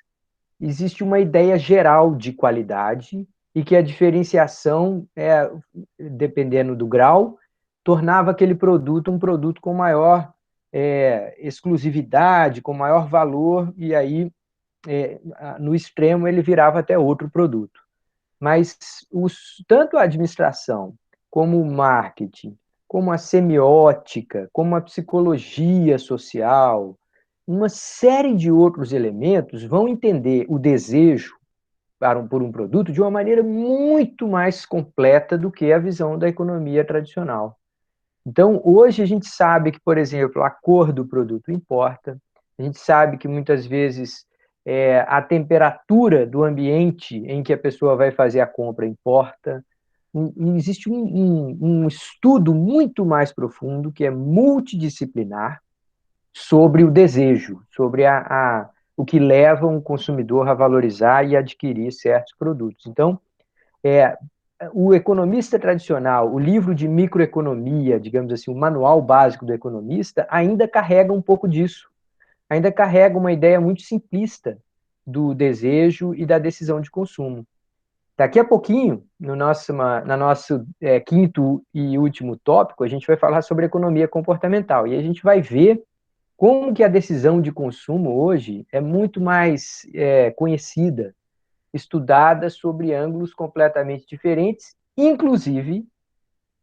S1: existe uma ideia geral de qualidade e que a diferenciação, dependendo do grau, tornava aquele produto um produto com maior exclusividade, com maior valor, e aí, no extremo, ele virava até outro produto. Mas tanto a administração, como o marketing, como a semiótica, como a psicologia social, uma série de outros elementos vão entender o desejo por um produto de uma maneira muito mais completa do que a visão da economia tradicional. Então, hoje a gente sabe que, por exemplo, a cor do produto importa, a gente sabe que muitas vezes a temperatura do ambiente em que a pessoa vai fazer a compra importa. Existe um estudo muito mais profundo, que é multidisciplinar, sobre o desejo, sobre o que leva um consumidor a valorizar e adquirir certos produtos. Então, o economista tradicional, o livro de microeconomia, digamos assim, o manual básico do economista, ainda carrega um pouco disso. Ainda carrega uma ideia muito simplista do desejo e da decisão de consumo. Daqui a pouquinho, no nosso quinto e último tópico, a gente vai falar sobre economia comportamental. E a gente vai ver como que a decisão de consumo hoje é muito mais conhecida, estudada sobre ângulos completamente diferentes, inclusive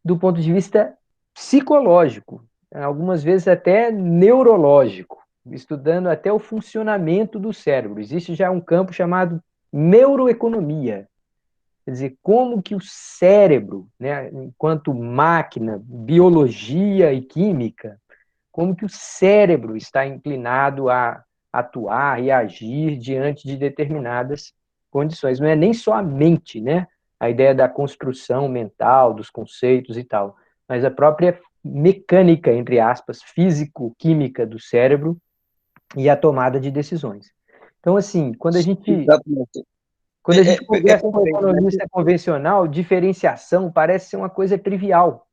S1: do ponto de vista psicológico, algumas vezes até neurológico, estudando até o funcionamento do cérebro. Existe já um campo chamado neuroeconomia, quer dizer, como que o cérebro, né, enquanto máquina, biologia e química, como que o cérebro está inclinado a atuar e agir diante de determinadas condições. Não é nem só a mente, né? A ideia da construção mental, dos conceitos e tal, mas a própria mecânica, entre aspas, físico-química do cérebro e a tomada de decisões. Então, assim, quando a gente conversa com um economista convencional, diferenciação parece ser uma coisa trivial.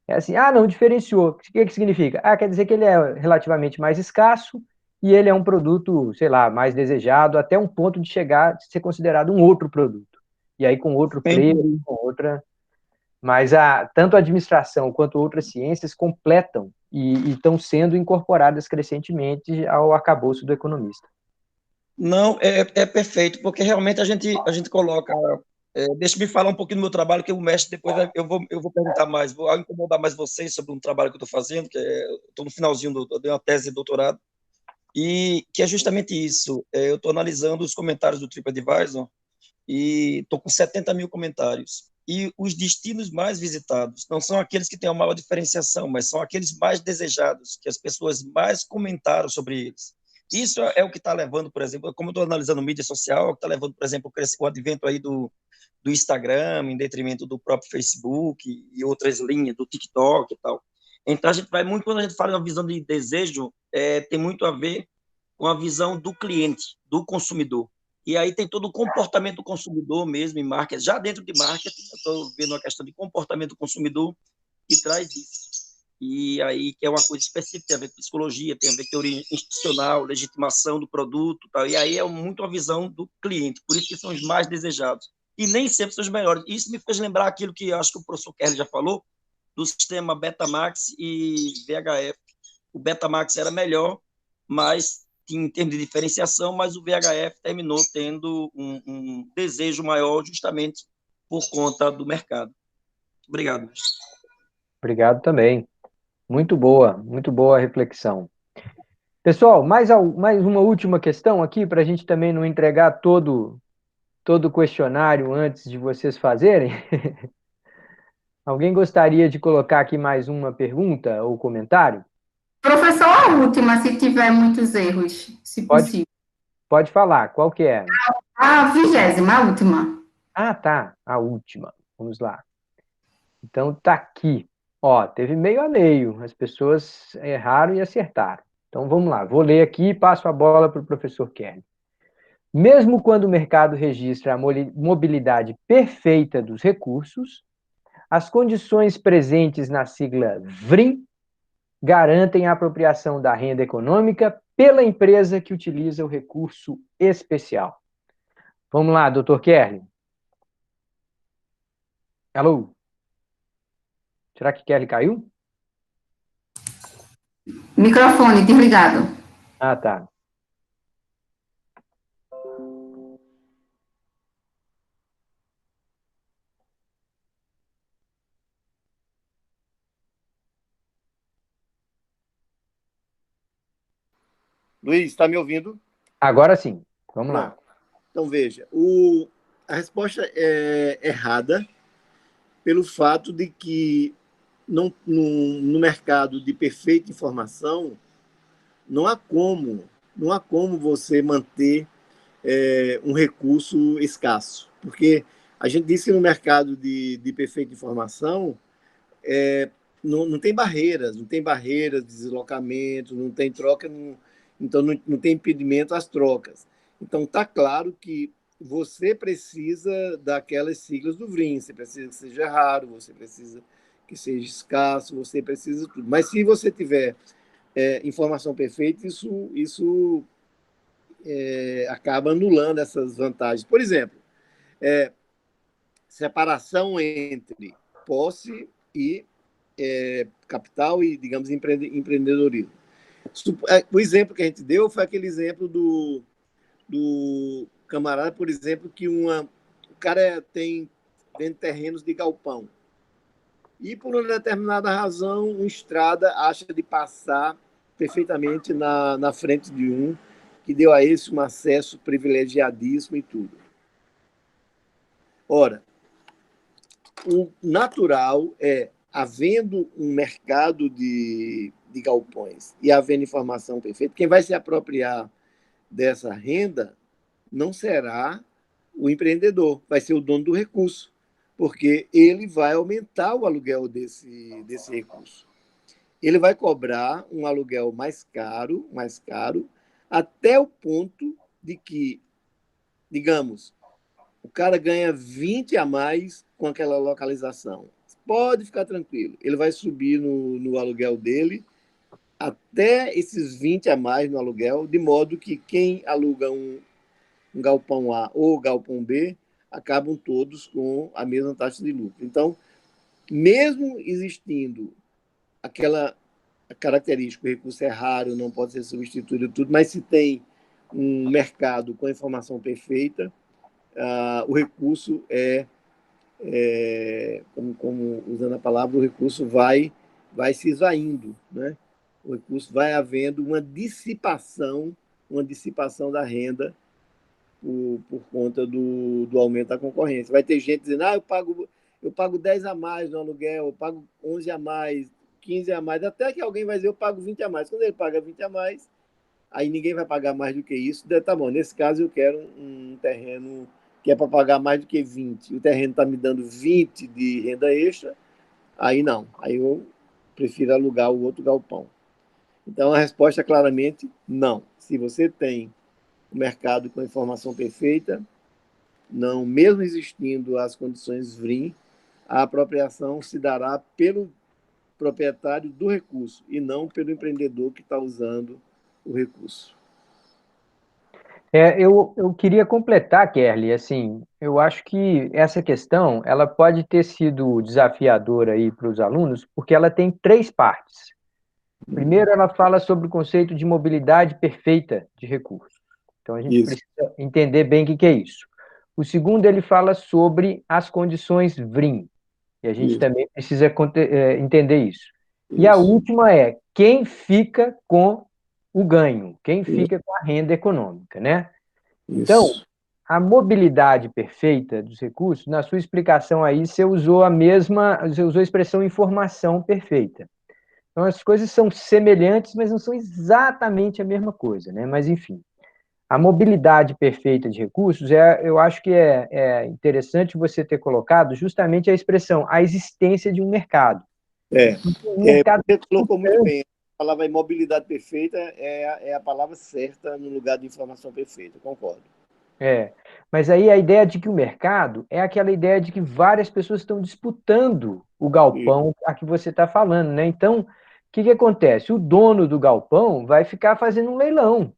S1: É assim, não diferenciou. O que significa? Quer dizer que ele é relativamente mais escasso e ele é um produto, sei lá, mais desejado, até um ponto de chegar a ser considerado um outro produto. E aí com outro preço, com outra... Mas tanto a administração quanto outras ciências completam e estão sendo incorporadas crescentemente ao arcabouço do economista.
S3: Não, é perfeito, porque realmente a gente coloca... deixa eu falar um pouquinho do meu trabalho, que o mestre depois eu vou perguntar mais, vou incomodar mais vocês sobre um trabalho que eu estou fazendo, que estou no finalzinho, eu dei uma tese de doutorado, e que é justamente isso. Eu estou analisando os comentários do TripAdvisor e estou com 70 mil comentários. E os destinos mais visitados não são aqueles que têm a maior diferenciação, mas são aqueles mais desejados, que as pessoas mais comentaram sobre eles. Isso é o que está levando, por exemplo, como eu estou analisando mídia social, é o que está levando, por exemplo, o advento aí do Instagram, em detrimento do próprio Facebook e outras linhas, do TikTok e tal. Então, a gente vai muito, quando a gente fala em uma visão de desejo, tem muito a ver com a visão do cliente, do consumidor. E aí tem todo o comportamento do consumidor mesmo em marketing. Já dentro de marketing, eu estou vendo uma questão de comportamento do consumidor que traz isso. E aí que é uma coisa específica, tem a ver com psicologia, tem a ver com teoria institucional, legitimação do produto, tal. E aí é muito a visão do cliente, por isso que são os mais desejados. E nem sempre são os melhores. Isso me fez lembrar aquilo que eu acho que o professor Kelly já falou, do sistema Betamax e VHF. O Betamax era melhor, mas em termos de diferenciação, mas o VHF terminou tendo um desejo maior justamente por conta do mercado. Obrigado.
S1: Obrigado também. Muito boa a reflexão. Pessoal, mais uma última questão aqui, para a gente também não entregar todo o questionário antes de vocês fazerem. Alguém gostaria de colocar aqui mais uma pergunta ou comentário?
S4: Professor, a última, se tiver muitos erros, se possível.
S1: Pode falar, qual que é?
S4: A 20ª, a última.
S1: Tá, a última. Vamos lá. Então, tá aqui. Teve meio a meio. As pessoas erraram e acertaram. Então, vamos lá. Vou ler aqui e passo a bola para o professor Kelly. Mesmo quando o mercado registra a mobilidade perfeita dos recursos, as condições presentes na sigla VRIM garantem a apropriação da renda econômica pela empresa que utiliza o recurso especial. Vamos lá, doutor Kelly. Alô? Será que Kelly caiu?
S4: Microfone desligado.
S1: Tá.
S5: Luiz, está me ouvindo?
S1: Agora sim. Vamos lá.
S5: Então, veja, a resposta é errada pelo fato de que no mercado de perfeita informação não há como você manter um recurso escasso. Porque a gente disse que no mercado de perfeita informação não tem barreiras, de deslocamento, não tem troca, então não tem impedimento às trocas. Então, está claro que você precisa daquelas siglas do VRIM, você precisa que seja raro, você precisa que seja escasso, você precisa tudo. Mas se você tiver informação perfeita, isso acaba anulando essas vantagens. Por exemplo, separação entre posse e capital e, digamos, empreendedorismo. O exemplo que a gente deu foi aquele exemplo do camarada, por exemplo, que o cara vende terrenos de galpão. E, por uma determinada razão, uma estrada acha de passar perfeitamente na frente de um, que deu a esse um acesso privilegiadíssimo e tudo. Ora, o natural havendo um mercado de galpões e havendo informação perfeita, quem vai se apropriar dessa renda não será o empreendedor, vai ser o dono do recurso, porque ele vai aumentar o aluguel desse recurso. Ele vai cobrar um aluguel mais caro, até o ponto de que, digamos, o cara ganha 20 a mais com aquela localização. Pode ficar tranquilo, ele vai subir no aluguel dele até esses 20 a mais no aluguel, de modo que quem aluga um galpão A ou galpão B acabam todos com a mesma taxa de lucro. Então, mesmo existindo aquela característica, o recurso é raro, não pode ser substituído tudo, mas se tem um mercado com a informação perfeita, o recurso como usando a palavra, o recurso vai se esvaindo, né? O recurso vai havendo uma dissipação da renda por conta do aumento da concorrência. Vai ter gente dizendo, eu pago 10 a mais no aluguel, eu pago 11 a mais, 15 a mais, até que alguém vai dizer, eu pago 20 a mais. Quando ele paga 20 a mais, aí ninguém vai pagar mais do que isso. Tá bom, nesse caso eu quero um terreno que é para pagar mais do que 20. O terreno está me dando 20 de renda extra, aí não. Aí eu prefiro alugar o outro galpão. Então, a resposta é claramente não. Se você tem o mercado com a informação perfeita, não, mesmo existindo as condições VRIM, a apropriação se dará pelo proprietário do recurso e não pelo empreendedor que está usando o recurso.
S1: Eu queria completar, Kerli, assim, eu acho que essa questão, ela pode ter sido desafiadora aí para os alunos, porque ela tem 3 partes. Primeiro, ela fala sobre o conceito de mobilidade perfeita de recursos. Então, a gente precisa entender bem o que é isso. O segundo, ele fala sobre as condições VRIM, e a gente também precisa entender isso. E a última é quem fica com o ganho, quem fica com a renda econômica, né? Então, a mobilidade perfeita dos recursos, na sua explicação aí, você usou a expressão informação perfeita. Então, as coisas são semelhantes, mas não são exatamente a mesma coisa, né? Mas, enfim, a mobilidade perfeita de recursos, eu acho que é interessante você ter colocado justamente a expressão, a existência de um mercado.
S5: Você colocou muito bem. A palavra mobilidade perfeita é a palavra certa no lugar de informação perfeita, concordo.
S1: Mas aí a ideia de que o mercado é aquela ideia de que várias pessoas estão disputando o galpão a que você está falando, né? Então, o que acontece? O dono do galpão vai ficar fazendo um leilão.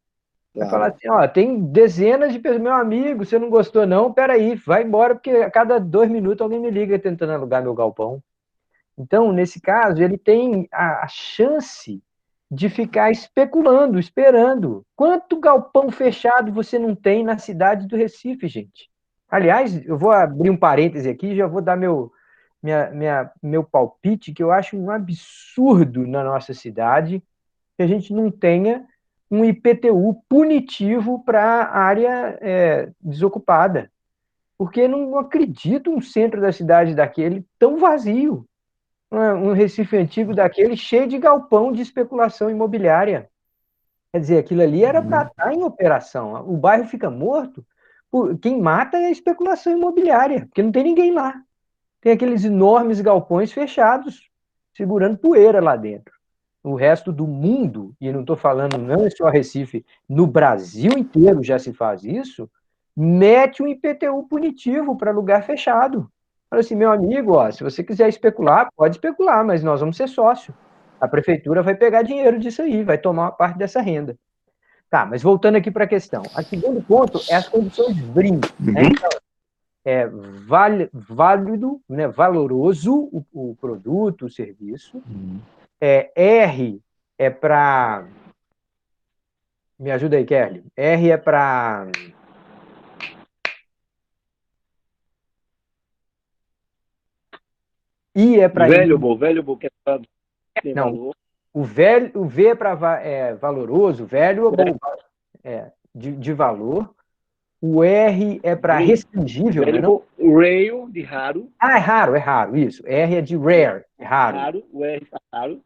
S1: Vai falar assim, ó, tem dezenas de pessoas, meu amigo, você não gostou não? Peraí, vai embora, porque a cada 2 minutos alguém me liga tentando alugar meu galpão. Então, nesse caso, ele tem a chance de ficar especulando, esperando. Quanto galpão fechado você não tem na cidade do Recife, gente? Aliás, eu vou abrir um parêntese aqui, já vou dar meu palpite, que eu acho um absurdo na nossa cidade que a gente não tenha um IPTU punitivo para a área desocupada. Porque não acredito um centro da cidade daquele tão vazio. Um Recife antigo daquele cheio de galpão de especulação imobiliária. Quer dizer, aquilo ali era para estar em operação. O bairro fica morto, quem mata é a especulação imobiliária, porque não tem ninguém lá. Tem aqueles enormes galpões fechados, segurando poeira lá dentro. O resto do mundo, e não estou falando não é só Recife, no Brasil inteiro já se faz isso, mete um IPTU punitivo para lugar fechado. Fala assim, meu amigo, ó, se você quiser especular, pode especular, mas nós vamos ser sócio. A prefeitura vai pegar dinheiro disso aí, vai tomar uma parte dessa renda. Tá, mas voltando aqui para a questão. O segundo ponto é as condições VRIM. Né? Então, válido, né, valoroso o produto, o serviço. R é para... Me ajuda aí, Kelly. R é para... I é para...
S5: Valuable, que é para ter valor.
S1: O V é para valoroso, valuable, de valor. O R é para restringível, né? Não?
S5: O rare, de raro.
S1: Ah, é raro, isso. R é de rare, é raro.
S5: O R é raro.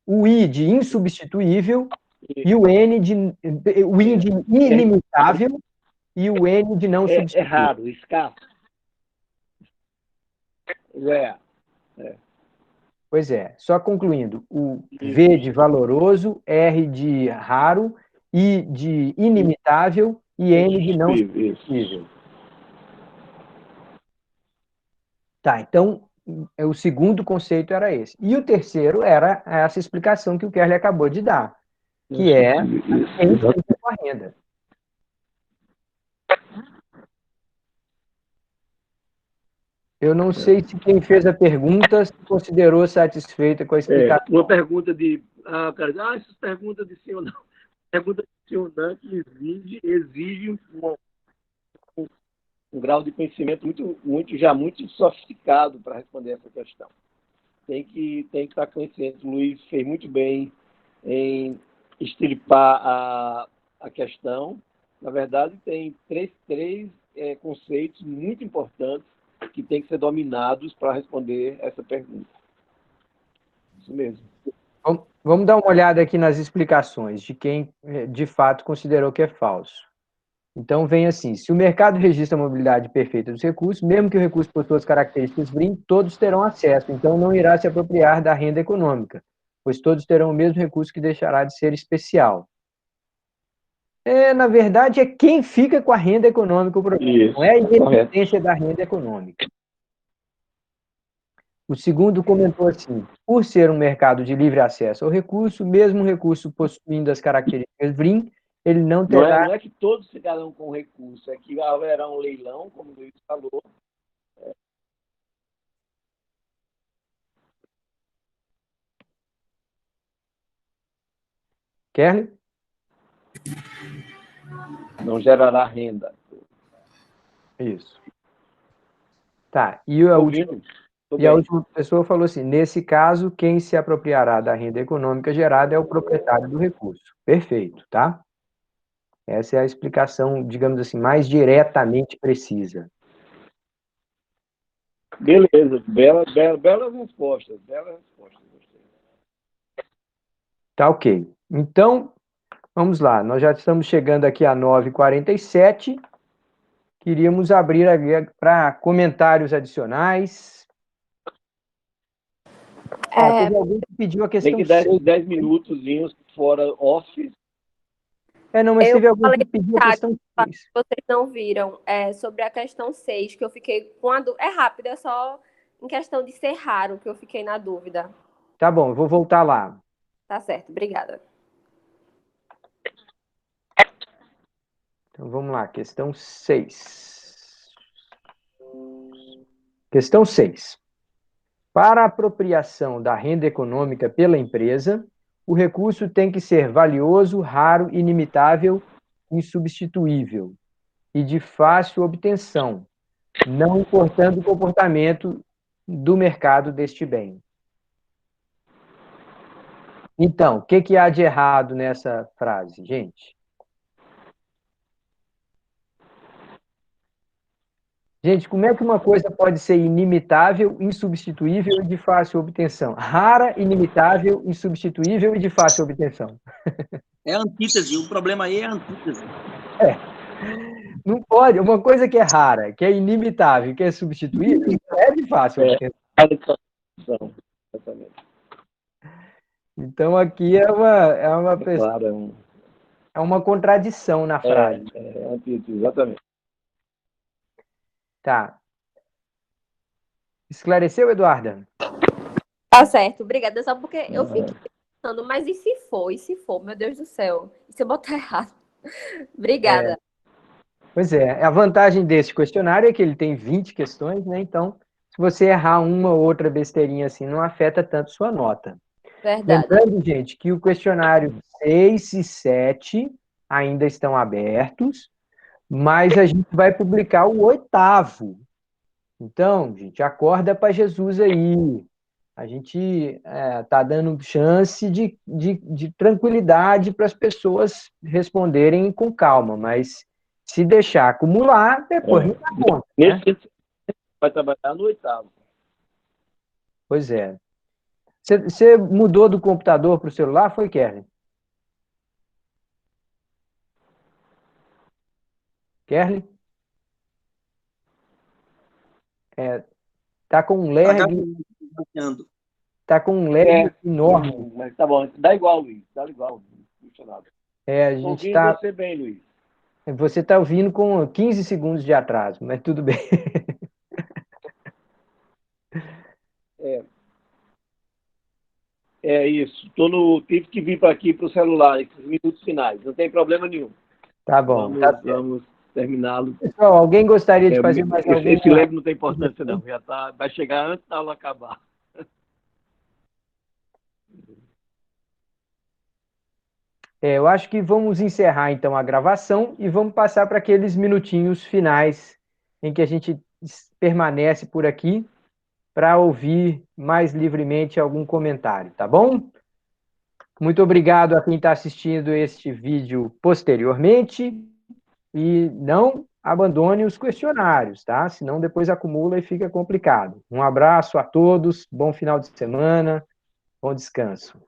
S1: O I de insubstituível. E o N de ilimitável e o N de não substituível.
S5: É raro, escasso.
S1: Pois é, só concluindo, o V de valoroso, R de raro, I de inimitável e N de não substituível. Tá, então o segundo conceito era esse. E o terceiro era essa explicação que o Kerley acabou de dar, que é quem fica com a renda. Eu não sei se quem fez a pergunta se considerou satisfeita com a explicação.
S5: Uma pergunta de... cara, essas perguntas de sim ou não. Pergunta de sim ou não que exige um grau de conhecimento muito sofisticado para responder essa questão. Tem que estar consciente. O Luiz fez muito bem em estripar a questão. Na verdade, tem três conceitos muito importantes que têm que ser dominados para responder essa pergunta. Isso mesmo.
S1: Vamos dar uma olhada aqui nas explicações de quem, de fato, considerou que é falso. Então, vem assim, se o mercado registra a mobilidade perfeita dos recursos, mesmo que o recurso possua as características BRIM, todos terão acesso, então não irá se apropriar da renda econômica, pois todos terão o mesmo recurso que deixará de ser especial. Na verdade, é quem fica com a renda econômica o problema, não é a inexistência da renda econômica. O segundo comentou assim, por ser um mercado de livre acesso ao recurso, mesmo o recurso possuindo as características BRIM, ele não terá...
S5: Não é que todos ficarão com recurso, é que haverá um leilão, como o Luiz falou.
S1: Kerley?
S5: Não gerará renda.
S1: Isso. Tá, e a última pessoa falou assim, nesse caso, quem se apropriará da renda econômica gerada é o proprietário do recurso. Perfeito, tá? Essa é a explicação, digamos assim, mais diretamente precisa.
S5: Beleza, bela resposta.
S1: Tá ok. Então, vamos lá, nós já estamos chegando aqui a 9h47. Queríamos abrir para comentários adicionais. Teve alguém que pediu a questão...
S5: Tem que dar 10 minutos fora off.
S1: Não, mas teve alguém que pediu a questão 6.
S6: Vocês não viram, sobre a questão 6, que eu fiquei com a dúvida. É rápido, é só em questão de ser raro que eu fiquei na dúvida.
S1: Tá bom, eu vou voltar lá.
S6: Tá certo, obrigada.
S1: Então, vamos lá, questão 6. Questão 6. Para a apropriação da renda econômica pela empresa, o recurso tem que ser valioso, raro, inimitável, insubstituível e de fácil obtenção, não importando o comportamento do mercado deste bem. Então, o que há de errado nessa frase, gente? Gente, como é que uma coisa pode ser inimitável, insubstituível e de fácil obtenção? Rara, inimitável, insubstituível e de fácil obtenção.
S3: É a antítese, o problema aí é a antítese.
S1: Não pode, uma coisa que é rara, que é inimitável, que é substituível, é de fácil obtenção. Então, aqui é uma contradição na frase.
S5: É antítese, exatamente.
S1: Tá. Esclareceu, Eduarda?
S6: Tá certo, obrigada. Só porque eu fiquei pensando, mas e se for? E se for? Meu Deus do céu. E se eu botar errado? Obrigada.
S1: Pois é, a vantagem desse questionário é que ele tem 20 questões, né? Então, se você errar uma ou outra besteirinha assim, não afeta tanto sua nota.
S6: Verdade.
S1: Lembrando, gente, que o questionário 6 e 7 ainda estão abertos, mas a gente vai publicar o 8º. Então, gente, acorda para Jesus aí. A gente está dando chance de tranquilidade para as pessoas responderem com calma, mas se deixar acumular, depois não dá conta. Né?
S5: Vai trabalhar no 8º.
S1: Pois é. Você mudou do computador para o celular, foi, Kerley? Kerly? Tá com um lag. Tá com um lag enorme.
S5: Mas tá bom, dá igual, Luiz. Dá igual. Funcionado.
S1: A gente
S5: ouvindo
S1: tá...
S5: você bem, Luiz.
S1: Você está ouvindo com 15 segundos de atraso, mas tudo bem.
S5: É isso. Tive que vir para aqui para o celular, esses minutos finais. Não tem problema nenhum.
S1: Tá bom.
S5: Vamos terminá-lo.
S1: Pessoal, alguém gostaria de fazer mais alguma coisa?
S5: Esse lag não tem importância, não. Vai chegar antes da aula acabar.
S1: Eu acho que vamos encerrar, então, a gravação e vamos passar para aqueles minutinhos finais em que a gente permanece por aqui para ouvir mais livremente algum comentário, tá bom? Muito obrigado a quem está assistindo este vídeo posteriormente e não abandone os questionários, tá? Senão depois acumula e fica complicado. Um abraço a todos, bom final de semana, bom descanso.